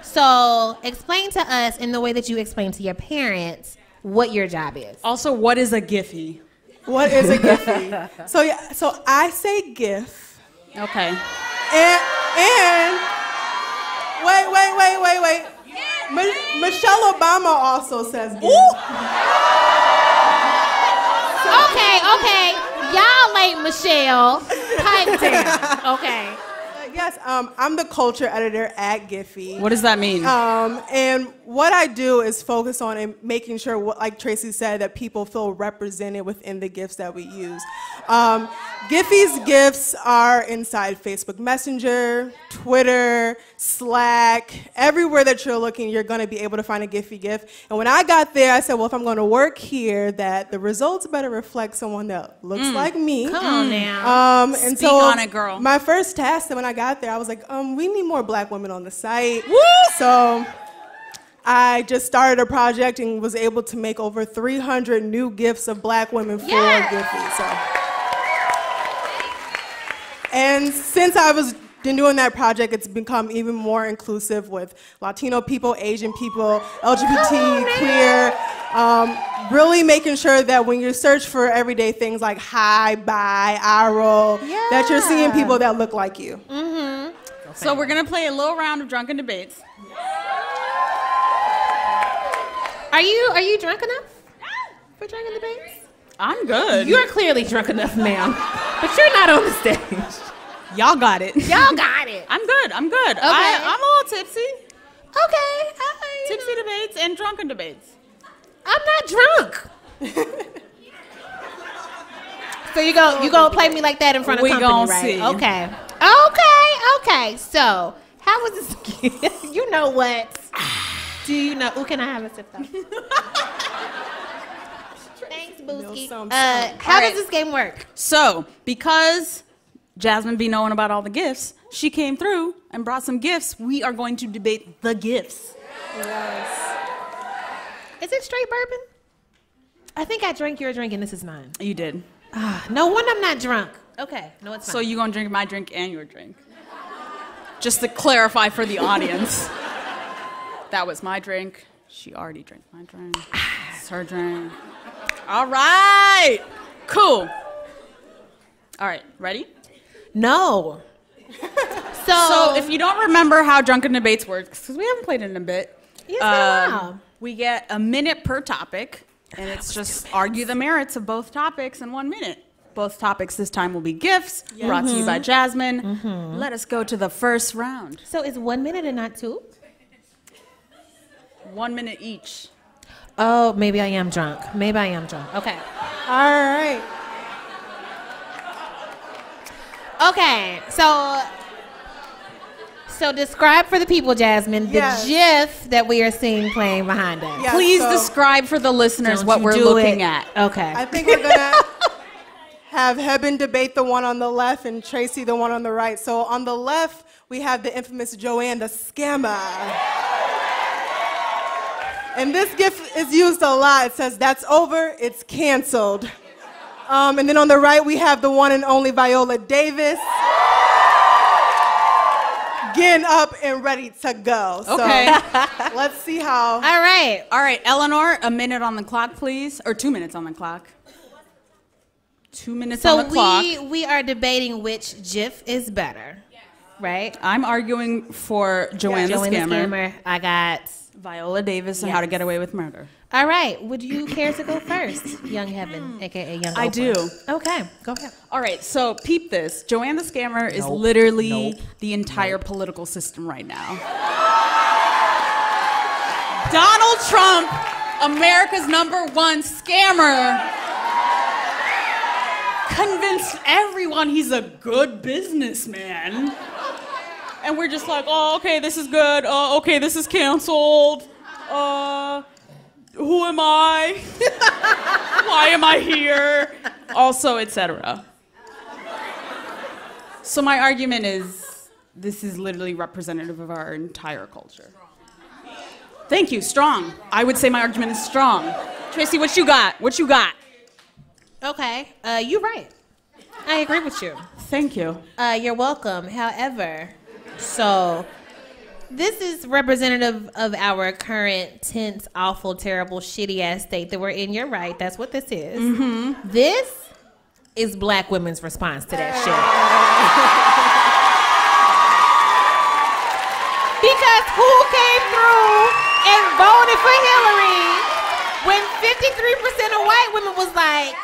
So explain to us in the way that you explain to your parents what your job is. Also, what is a Giphy? What is a Giphy? So I say GIF. Okay. And wait. Michelle Obama also says GIF. Okay. Y'all late, Michelle. Pipe down. Okay. Yes, I'm the culture editor at Giphy. What does that mean? And what I do is focus on making sure, like Tracy said, that people feel represented within the GIFs that we use. Giphy's GIFs are inside Facebook Messenger, Twitter, Slack, everywhere that you're looking, you're going to be able to find a Giphy GIF. And when I got there, I said, well, if I'm going to work here, that the results better reflect someone that looks like me. Come on now. And Speak so on it, girl. my first task when I got there, I was like, we need more black women on the site. Woo! So I just started a project and was able to make over 300 new GIFs of black women for Giphy. So. And since I was been doing that project, it's become even more inclusive with Latino people, Asian people, LGBT, queer, really making sure that when you search for everyday things like hi, bye, I roll, that you're seeing people that look like you. Mm-hmm. So we're going to play a little round of Drunken Debates. Are you drunk enough for Drunken Debates? I'm good. You're clearly drunk enough, ma'am, but you're not on the stage. Y'all got it. Y'all got it. I'm good. I'm good. Okay. I'm a little tipsy. Okay. Tipsy debates and drunken debates. I'm not drunk. So you go play me like that in front of company, gon' right? see. Okay. So how was this? You know what? Do you know? Ooh, can I have a sip though? Thanks, Booski. How does this game work? So, because Jasmyn be knowing about all the gifts, she came through and brought some gifts. We are going to debate the gifts. Yes. Is it straight bourbon? I think I drank your drink and this is mine. You did. No wonder I'm not drunk. Okay, no, it's fine. So you gonna drink my drink and your drink. Just to clarify for the audience. That was my drink. She already drank my drink. It's her drink. All right. Cool. All right, ready? No. So if you don't remember how Drunken Debates works, because we haven't played it in a bit, we get a minute per topic, and it's just argue the merits of both topics in 1 minute. Both topics this time will be GIFs, brought to you by Jasmyn. Let us go to the first round. So it's 1 minute and not two? 1 minute each. Oh, maybe I am drunk. Okay. All right. Okay, so describe for the people, Jasmyn, the GIF that we are seeing playing behind us. Yes, Please so describe for the listeners don't what you we're do looking it. at. Okay. I think we're gonna have Heben debate the one on the left and Tracy the one on the right. So on the left, we have the infamous Joanne the scammer. And this GIF is used a lot. It says, "That's over, it's canceled." And then on the right, we have the one and only Viola Davis getting up and ready to go. Okay. So let's see how. All right. All right, Eleanor, a minute on the clock, please. Or 2 minutes on the clock. 2 minutes on the clock. So we are debating which GIF is better, right? I'm arguing for Joanne the Scammer. I got Viola Davis and How to Get Away with Murder. All right. Would you care to go first, Young Heben, a.k.a. Young I Oprah? do. Okay, go ahead. All right, so peep this. Joanne the Scammer is literally the entire political system right now. Donald Trump, America's #1 scammer, convinced everyone he's a good businessman. And we're just like, oh, okay, this is good. Oh, okay, this is canceled. Who am I? Why am I here? Also, etc. So my argument is, this is literally representative of our entire culture. Thank you, strong. I would say my argument is strong. Tracy, what you got? What you got? Okay, you're right. I agree with you. Thank you. You're welcome. However, so this is representative of our current tense, awful, terrible, shitty-ass state that we're in. You're right. That's what this is. This is black women's response to that shit. Because who came through and voted for Hillary when 53% of white women was like,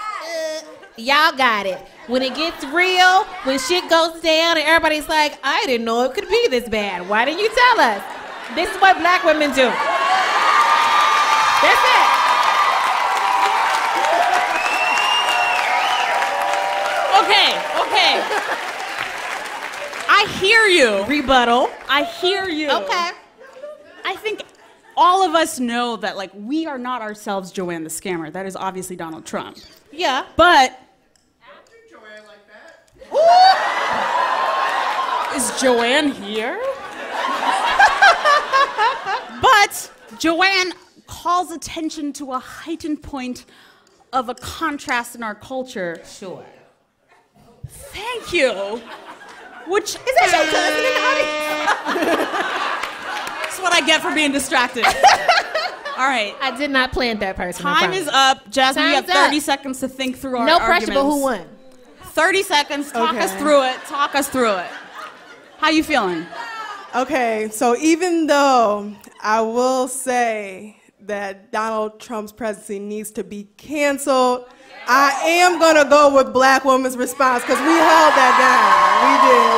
y'all got it. When it gets real, when shit goes down and everybody's like, I didn't know it could be this bad. Why didn't you tell us? This is what black women do. That's it. Okay. I hear you. Rebuttal. I hear you. Okay. I think all of us know that, like, we are not ourselves Joanne the Scammer. That is obviously Donald Trump. Yeah. But After Joanne like that. is Joanne here? But Joanne calls attention to a heightened point of a contrast in our culture. Sure. Thank you. Which is that your cousin in the audience? That's what I get for being distracted. All right. I did not plant that person. Time is up. Jasmyn, you have Time's 30 up. seconds to think through our No arguments. pressure, but who won? 30 seconds. Talk us through it. Talk us through it. How you feeling? Okay, so even though I will say that Donald Trump's presidency needs to be canceled, I am gonna go with black women's response because we held that down. We did.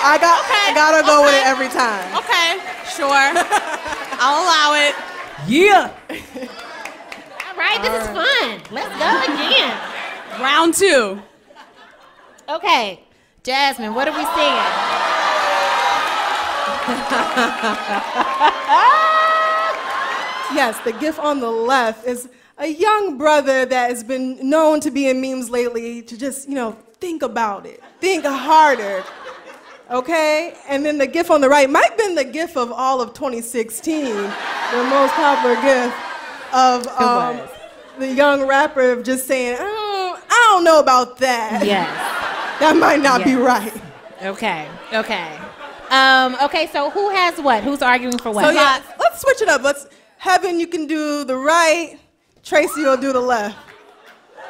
I gotta go with it every time. Okay, sure. I'll allow it. Yeah. All right, this is fun. Let's go again. Round 2. Okay, Jasmyn, what are we seeing? Yes, the GIF on the left is a young brother that has been known to be in memes lately to just, think about it. Think harder. Okay? And then the GIF on the right might have been the GIF of all of 2016, the most popular GIF of the young rapper of just saying, I don't know about that. Yes. That might not be right. Okay. Okay, so who has what? Who's arguing for what? So yeah, let's switch it up. Heben, you can do the right. Tracy will do the left.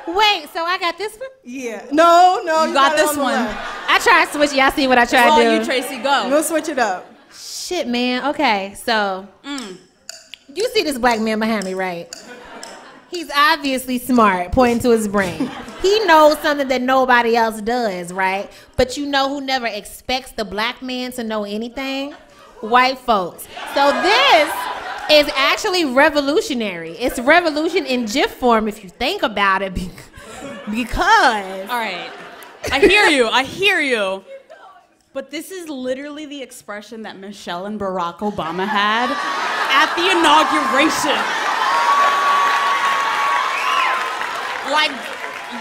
Wait, so I got this one? Yeah. No, You got it this on the one. left. I tried to switch. Y'all see what I tried to do? You, Tracy, go. We'll switch it up. Shit, man. Okay, so you see this black man behind me, right? He's obviously smart, pointing to his brain. He knows something that nobody else does, right? But you know who never expects the black man to know anything? White folks. So this is actually revolutionary. It's revolution in GIF form if you think about it, because... All right. I hear you. But this is literally the expression that Michelle and Barack Obama had at the inauguration. Like,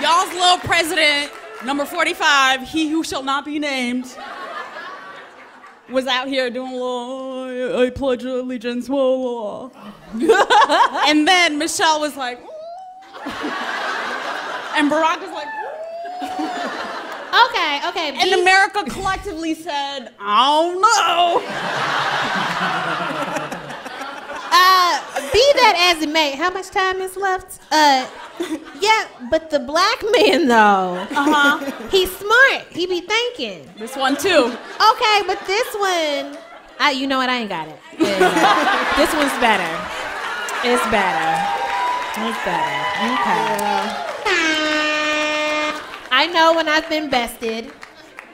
y'all's little president, number 45, he who shall not be named, was out here doing a little, I pledge allegiance, whoa, whoa. And then Michelle was like, and Barack was like, Okay. and America collectively said, oh no. Be that as it may, how much time is left? Yeah, but the black man though, he's smart. He be thinking. This one too. Okay, but this one, you know what? I ain't got it. Yeah. This one's better. It's better. Okay. I know when I've been bested.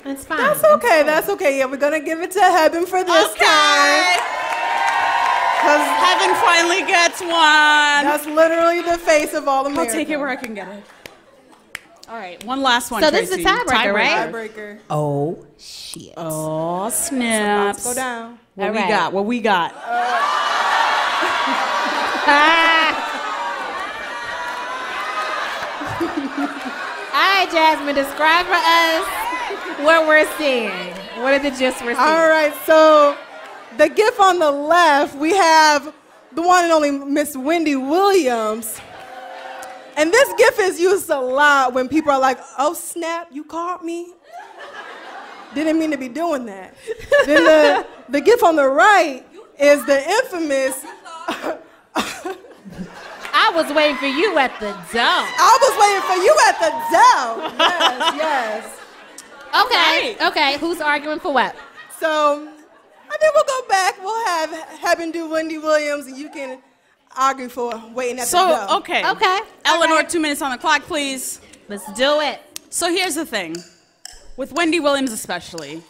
It's fine. That's okay. Yeah, we're gonna give it to Heben for this time. Because Heben finally gets one. that's literally the face of all America. I'll take it where I can get it. All right, one last one. So Tracy. this is a tiebreaker, right? Tiebreaker. Oh, shit. Oh, snaps. Let's go down. What we got? All right, Jasmine, describe for us what we're seeing. What are the gifs we're seeing? All right, so the GIF on the left, we have the one and only Miss Wendy Williams. And this GIF is used a lot when people are like, oh snap, you caught me? Didn't mean to be doing that. Then the GIF on the right is the infamous... I was waiting for you at the door. I was waiting for you at the door. Yes. Okay, who's arguing for what? So I think we'll go back. We'll have Heben do Wendy Williams, and you can argue for waiting at the door. Okay. Okay. Eleanor, 2 minutes on the clock, please. Let's do it. So here's the thing. With Wendy Williams especially,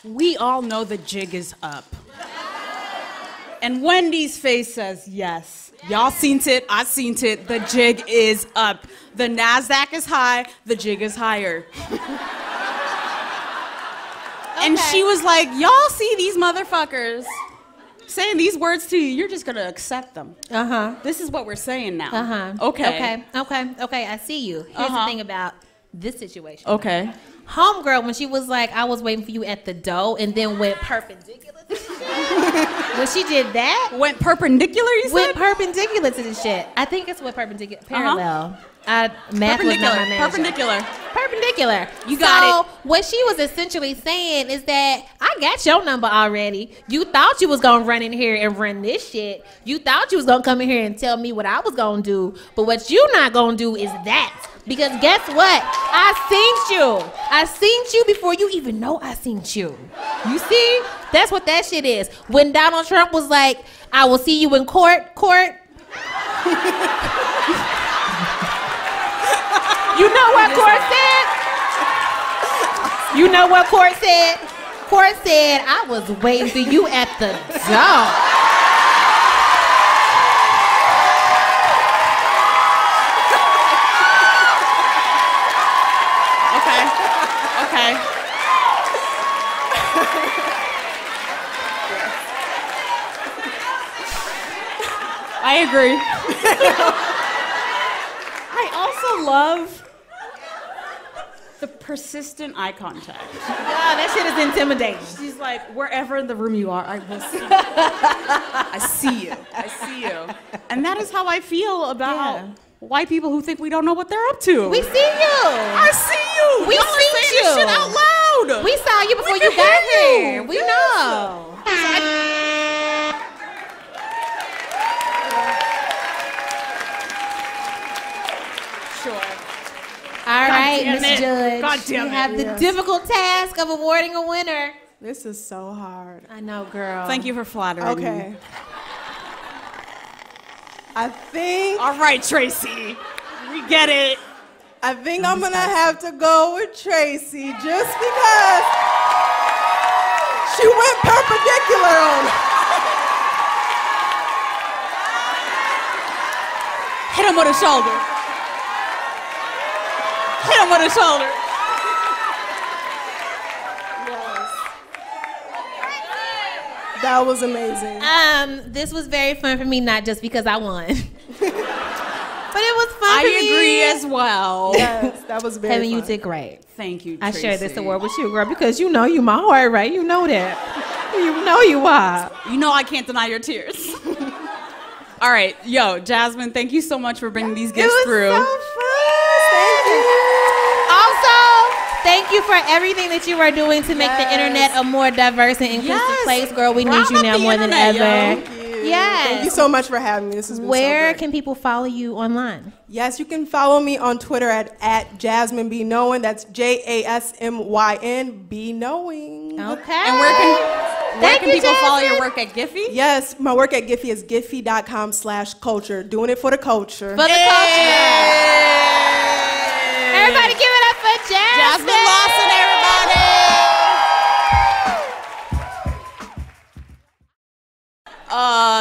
we all know the jig is up. And Wendy's face says yes. Y'all seen it, I seen it, the jig is up. The NASDAQ is high, the jig is higher. And she was like, y'all see these motherfuckers saying these words to you, you're just gonna accept them. This is what we're saying now. Okay, I see you. Here's the thing about this situation. Okay. Homegirl, when she was like, I was waiting for you at the door, and then went perpendicular to the shit. When she did that, Went perpendicular, you said? went perpendicular to the shit. I think it's what perpendicular, parallel. Math was not my major. Perpendicular. You got it. What she was essentially saying is that I got your number already. You thought you was gonna run in here and run this shit. You thought you was gonna come in here and tell me what I was gonna do. But what you not gonna do is that. Because guess what? I seen you before you even know I seen you. You see? That's what that shit is. When Donald Trump was like, I will see you in court. You know what court said? You know what court said? Court said, I was waiting for you at the door. Okay. I agree. I also love the persistent eye contact. Yeah, that shit is intimidating. She's like, wherever in the room you are, I will see you. I see you. And that is how I feel about white people who think we don't know what they're up to. We see you. I see you. We Y'all see are saying you. this shit out loud. We saw you before We you can got hear you. here. We Yes. know. Yes, Judge. God damn it. You have the difficult task of awarding a winner. This is so hard. I know, girl. Thank you for flattering Okay. me. I think All right, Tracy. We get it. I'm gonna have to go with Tracy just because she went perpendicular on it. Hit him with a shoulder. Hit him with a shoulder. That was amazing. This was very fun for me, not just because I won. But it was fun I for me. agree as well. Yes, that was very Heben, you fun. did great. Thank you, I Tracy. shared this award with you, girl, because you know you my heart, right? You know that. You know you are. You know I can't deny your tears. All right, yo, Jasmine, thank you so much for bringing these gifts through. So fun. Thank you. Also, thank you for everything that you are doing to make the internet a more diverse and inclusive place, girl. We need you now more than ever. Thank you. Yes. Thank you so much for having me. This has been Where so great. can people follow you online? Yes, you can follow me on Twitter at Jasmyn Be Knowing. That's JASMYN Be Knowing. Okay. And where can you, people follow your Jasmyn. work at Giphy? Yes, my work at Giphy is giphy.com/culture. Doing it for the culture. For the culture. Everybody give it up for Jasmyn. Jasmyn Lawson, everybody.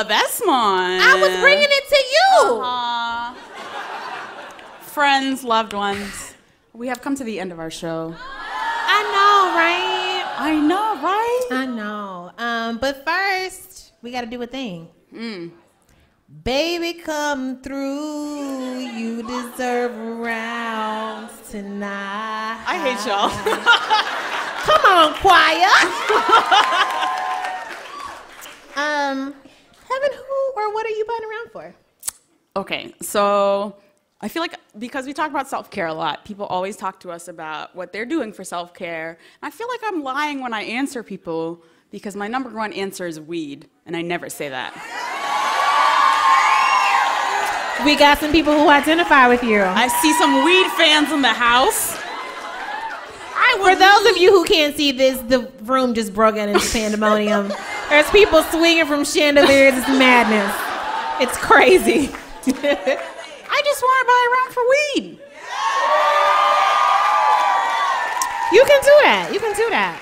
That's mine. I was bringing it to you. Friends, loved ones, we have come to the end of our show. I know, right? I know, right? I know. But first, we got to do a thing. Baby, come through. You deserve rounds tonight. I hate y'all. Come on, choir. Heben, who or what are you buying around for? Okay, so I feel like because we talk about self-care a lot, people always talk to us about what they're doing for self-care. I feel like I'm lying when I answer people because my number one answer is weed, and I never say that. We got some people who identify with you. I see some weed fans in the house. For those of you who can't see this, the room just broke out into pandemonium. There's people swinging from chandeliers. It's madness. It's crazy. I just want to buy around for weed. You can do that. You can do that.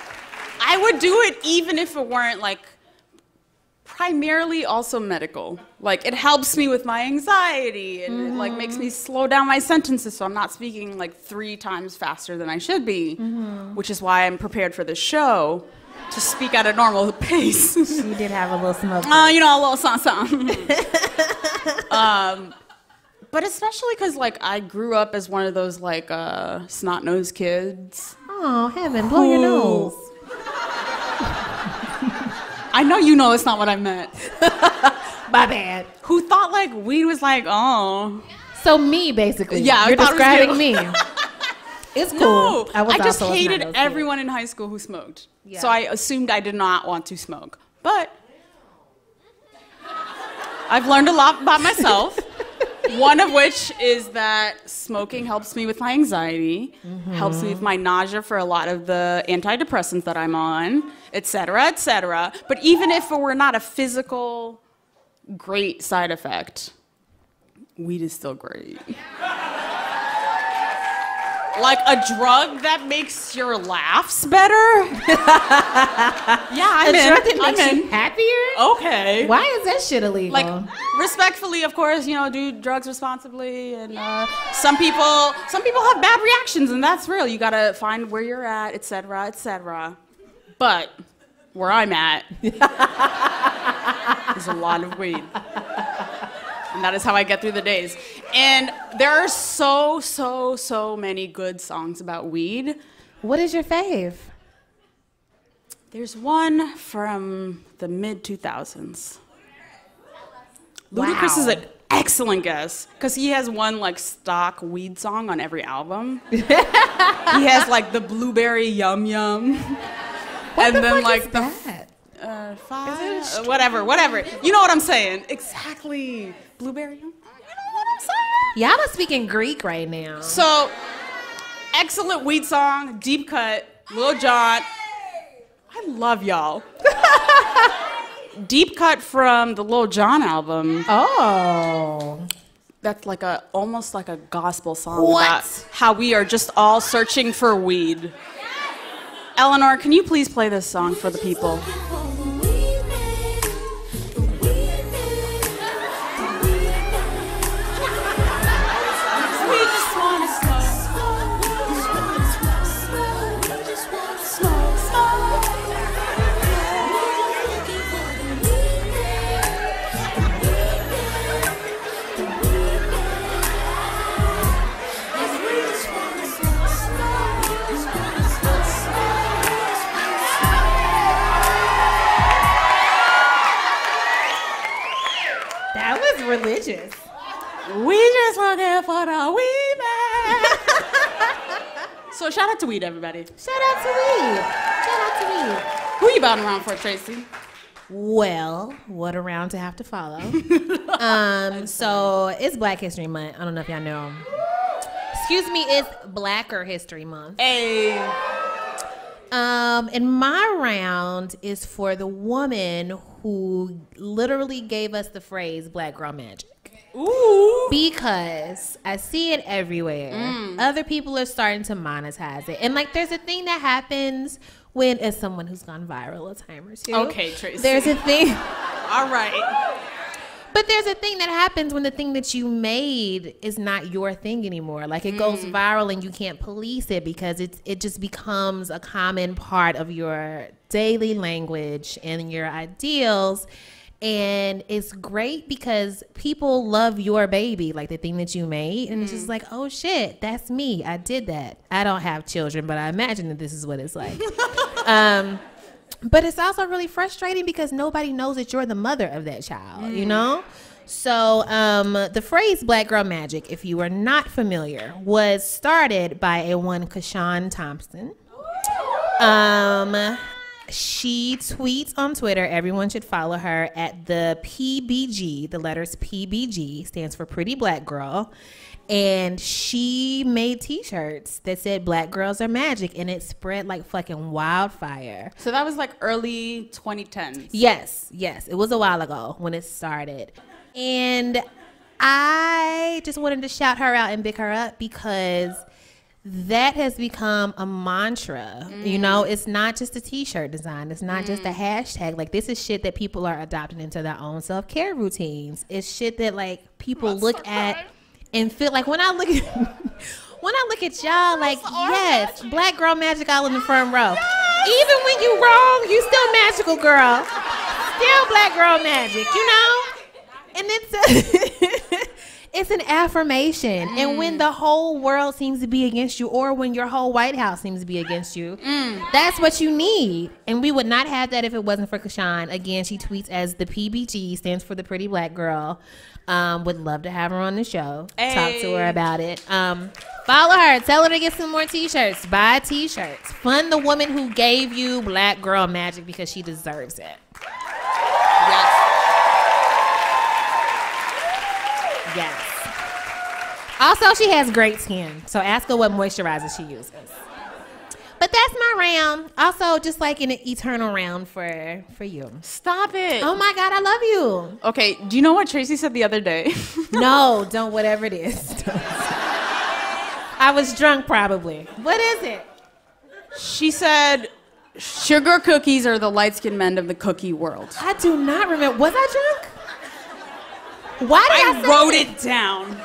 I would do it even if it weren't like primarily also medical. Like it helps me with my anxiety and it like makes me slow down my sentences so I'm not speaking like 3 times faster than I should be, which is why I'm prepared for this show to speak at a normal pace. You did have a little smoke. You know, a little something. But especially because like I grew up as one of those like snot-nosed kids. Oh, Heben, blow your nose. I know you know it's not what I meant. My bad. Who thought like weed was like, oh. So me, basically. Yeah, I You're thought it was describing you. me. It's cool. No, was I just also a hated snot-nosed kid. everyone in high school who smoked. Yeah. So I assumed I did not want to smoke. But I've learned a lot about myself. One of which is that smoking helps me with my anxiety, helps me with my nausea for a lot of the antidepressants that I'm on, et cetera, et cetera. But even if it were not a physical great side effect, weed is still great. Like a drug that makes your laughs better? Yeah, I'm in. A drug that makes I'm you in. happier? Okay. Why is that shit illegal? Like, respectfully, of course, you know, do drugs responsibly, and some people have bad reactions, and that's real. You gotta find where you're at, et cetera, et cetera. But where I'm at, there's a lot of weed. And that is how I get through the days. And there are so many good songs about weed. What is your fave? There's one from the mid-2000s. Wow. Ludacris is an excellent guess because he has one like stock weed song on every album. He has like the blueberry yum yum, What and the then fuck like is the that? whatever. You know what I'm saying? Exactly, blueberry yum. You know what I'm saying? Y'all are speaking Greek right now. So excellent weed song, deep cut, Lil Jon. I love y'all. Deep cut from the Lil Jon album. Oh. That's like almost like a gospel song about how we are just all searching for weed. Eleanor, can you please play this song for the people? Religious. We just looking for the weed man. So shout out to weed, everybody. Shout out to weed. Shout out to weed. Who you bowing around for, Tracy? Well, what a round to have to follow. So it's Black History Month. I don't know if y'all know. Excuse me, it's Blacker History Month. Hey. And my round is for the woman who literally gave us the phrase Black Girl Magic. Ooh. Because I see it everywhere. Other people are starting to monetize it. And like there's a thing that happens when, as someone who's gone viral a time or two. Okay, Tracy. There's a thing. All right. But there's a thing that happens when the thing that you made is not your thing anymore. Like it goes viral and you can't police it because it just becomes a common part of your daily language and your ideals. And it's great because people love your baby, like the thing that you made. And it's just like, oh shit, that's me. I did that. I don't have children, but I imagine that this is what it's like. But it's also really frustrating because nobody knows that you're the mother of that child, you know? So the phrase Black Girl Magic, if you are not familiar, was started by a one Kashawn Thompson. She tweets on Twitter. Everyone should follow her at the PBG. The letters PBG stands for Pretty Black Girl. And she made t-shirts that said Black Girls Are Magic, and it spread like fucking wildfire. So that was like early 2010s. Yes. It was a while ago when it started. And I just wanted to shout her out and big her up because that has become a mantra. You know, it's not just a t-shirt design. It's not just a hashtag. Like, this is shit that people are adopting into their own self-care routines. It's shit that like people look at and feel like when I look at y'all, like, yes, Black Girl Magic all in the front row. Yes! Even when you wrong, you still magical, girl. Still Black Girl Magic, you know? And it's an affirmation. And when the whole world seems to be against you, or when your whole White House seems to be against you, that's what you need. And we would not have that if it wasn't for Kashawn. Again, she tweets as the PBG, stands for the Pretty Black Girl. Would love to have her on the show. Hey. Talk to her about it. Follow her. Tell her to get some more t-shirts. Buy t-shirts. Fund the woman who gave you Black Girl Magic because she deserves it. Yes. Also, she has great skin. So ask her what moisturizer she uses. But that's my round. Also, just like an eternal round for you. Stop it. Oh my God, I love you. Okay, do you know what Tracy said the other day? No, don't, whatever it is. I was drunk probably. What is it? She said, sugar cookies are the light-skinned men of the cookie world. I do not remember. Was I drunk? Why did I say wrote it down.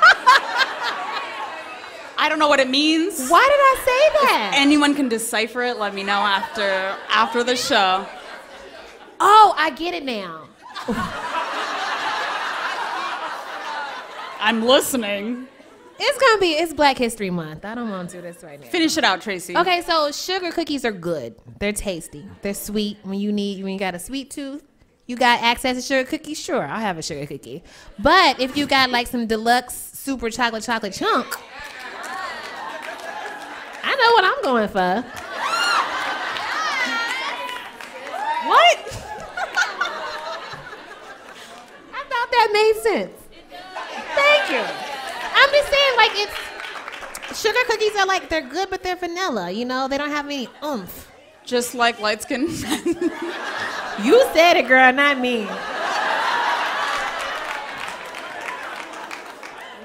I don't know what it means. Why did I say that? If anyone can decipher it, let me know after the show. Oh, I get it now. I'm listening. It's Black History Month. I don't want to do this right now. Finish it out, Tracy. Okay, so sugar cookies are good. They're tasty. They're sweet. When you got a sweet tooth, you got access to sugar cookies, sure, I'll have a sugar cookie. But if you got like some deluxe super chocolate chunk, I know what I'm going for. What? I thought that made sense. Thank you. I'm just saying, like, Sugar cookies are like, they're good, but they're vanilla. You know, they don't have any oomph. Just like light skin. You said it, girl, not me.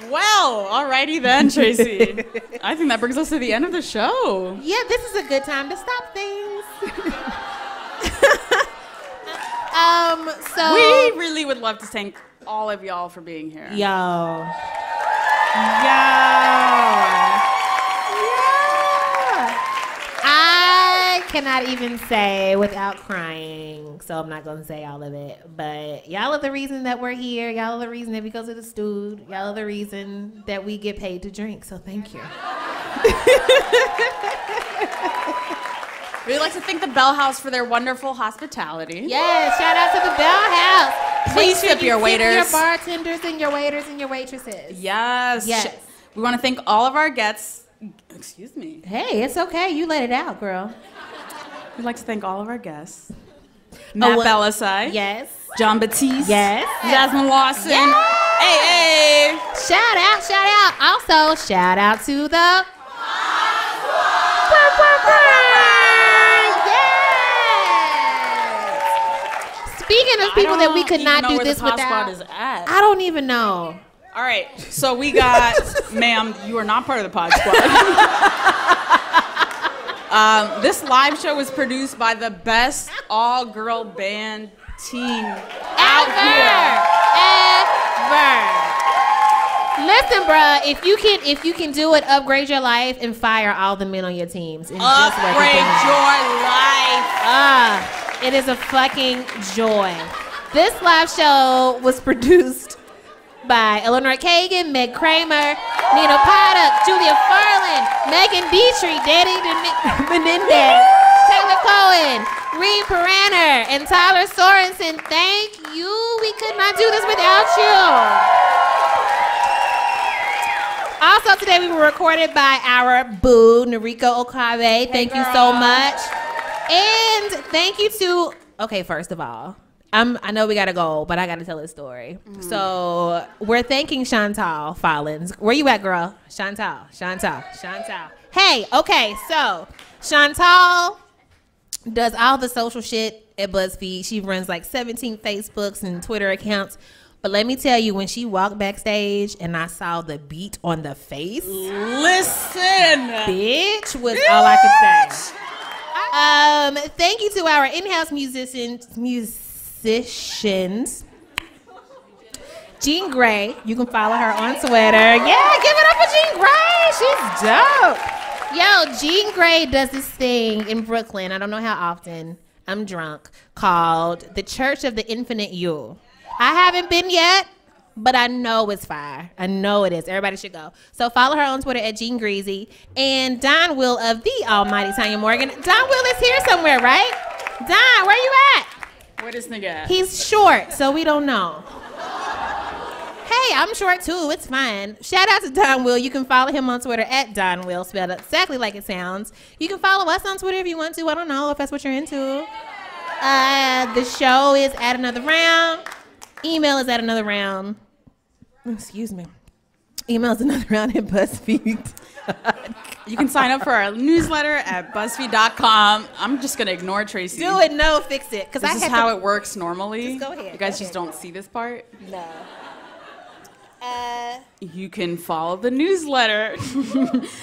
Well, alrighty then, Tracy. I think that brings us to the end of the show. Yeah, this is a good time to stop things. So We really would love to thank all of y'all for being here. Yo. I cannot even say without crying, so I'm not gonna say all of it. But y'all are the reason that we're here. Y'all are the reason that we go to the studio. Y'all are the reason that we get paid to drink. So thank you. We'd like to thank the Bell House for their wonderful hospitality. Yes, shout out to the Bell House. Please tip your waiters. Your bartenders and your waiters and your waitresses. Yes. Yes. We want to thank all of our guests. Excuse me. Hey, it's okay. You let it out, girl. We'd like to thank all of our guests. Matt Bellassai. Yes. Jon Batiste. Yes. Jasmyn Lawson. Yes. Hey. Shout out, shout out. Also, shout out to the yes. Speaking of people that we could not do this without, is at. I don't even know. All right, so we got, ma'am, you are not part of the Pod Squad. This live show was produced by the best all-girl band team out here. Ever. Listen, bruh, if you can do it, upgrade your life and fire all the men on your teams. And Upgrade your life. It is a fucking joy. This live show was produced by Eleanor Kagan, Meg Kramer, Nina Paddock, Julia Farland, Megan Dietrich, Danny Menendez, Taylor Cohen, Reed Paraner, and Tyler Sorensen. Thank you. We could not do this without you. Also today we were recorded by our boo, Noriko Okabe. Thank you so much. And thank you to, okay, first of all, I know we gotta go, but I gotta tell this story. So we're thanking Chantal Follins. Where you at, girl? Chantal. Hey, okay, so Chantal does all the social shit at BuzzFeed. She runs like 17 Facebooks and Twitter accounts. But let me tell you, when she walked backstage and I saw the beat on the face, listen, bitch, was all I could say. Thank you to our in-house musicians. Jean Grey, you can follow her on Twitter. Yeah, give it up for Jean Grey. She's dope. Yo, Jean Grey does this thing in Brooklyn. I don't know how often. I'm drunk. Called the Church of the Infinite You. I haven't been yet, but I know it's fire. I know it is. Everybody should go. So follow her on Twitter at Jean Greasy. And Don Will of the almighty Tanya Morgan. Don Will is here somewhere, right? Don, where you at? Where this nigga at? He's short, so we don't know. Hey, I'm short too. It's fine. Shout out to Don Will. You can follow him on Twitter at Don Will, spelled exactly like it sounds. You can follow us on Twitter if you want to. I don't know if that's what you're into. The show is At Another Round. Email is At Another Round. Excuse me. Email is Another Round at BuzzFeed. You can sign up for our newsletter at BuzzFeed.com. I'm just gonna ignore Tracy. Do it, no, fix it. Because this is how it works normally. Just go ahead. You guys just don't see this part. No. You can follow the newsletter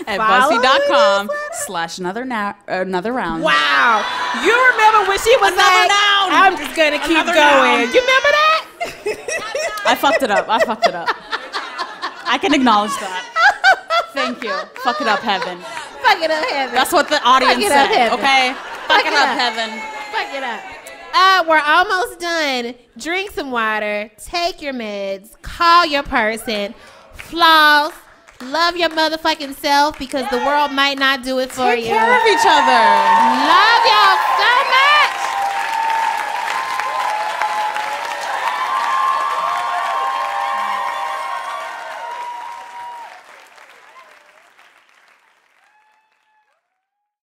at BuzzFeed.com/another round. Wow. You remember when she was like, I'm just gonna keep going. You remember that? I fucked it up. I can acknowledge that. Thank you. Fuck it up, heaven. Fuck it up, heaven. That's what the audience said, okay? Fuck it up, heaven. Fuck it up. We're almost done. Drink some water. Take your meds. Call your person. Floss. Love your motherfucking self because the world might not do it for you. Take care of each other. Love y'all so much.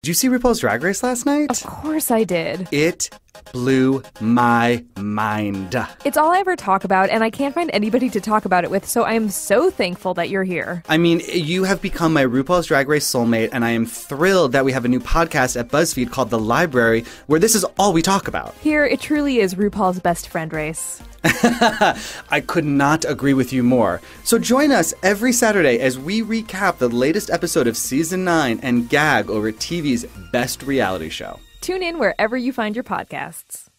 Did you see RuPaul's Drag Race last night? Of course I did. It blew my mind. It's all I ever talk about, and I can't find anybody to talk about it with, so I am so thankful that you're here. I mean, you have become my RuPaul's Drag Race soulmate, and I am thrilled that we have a new podcast at BuzzFeed called The Library, where this is all we talk about. Here, it truly is RuPaul's best friend race. I could not agree with you more. So join us every Saturday as we recap the latest episode of Season 9 and gag over TV's best reality show. Tune in wherever you find your podcasts.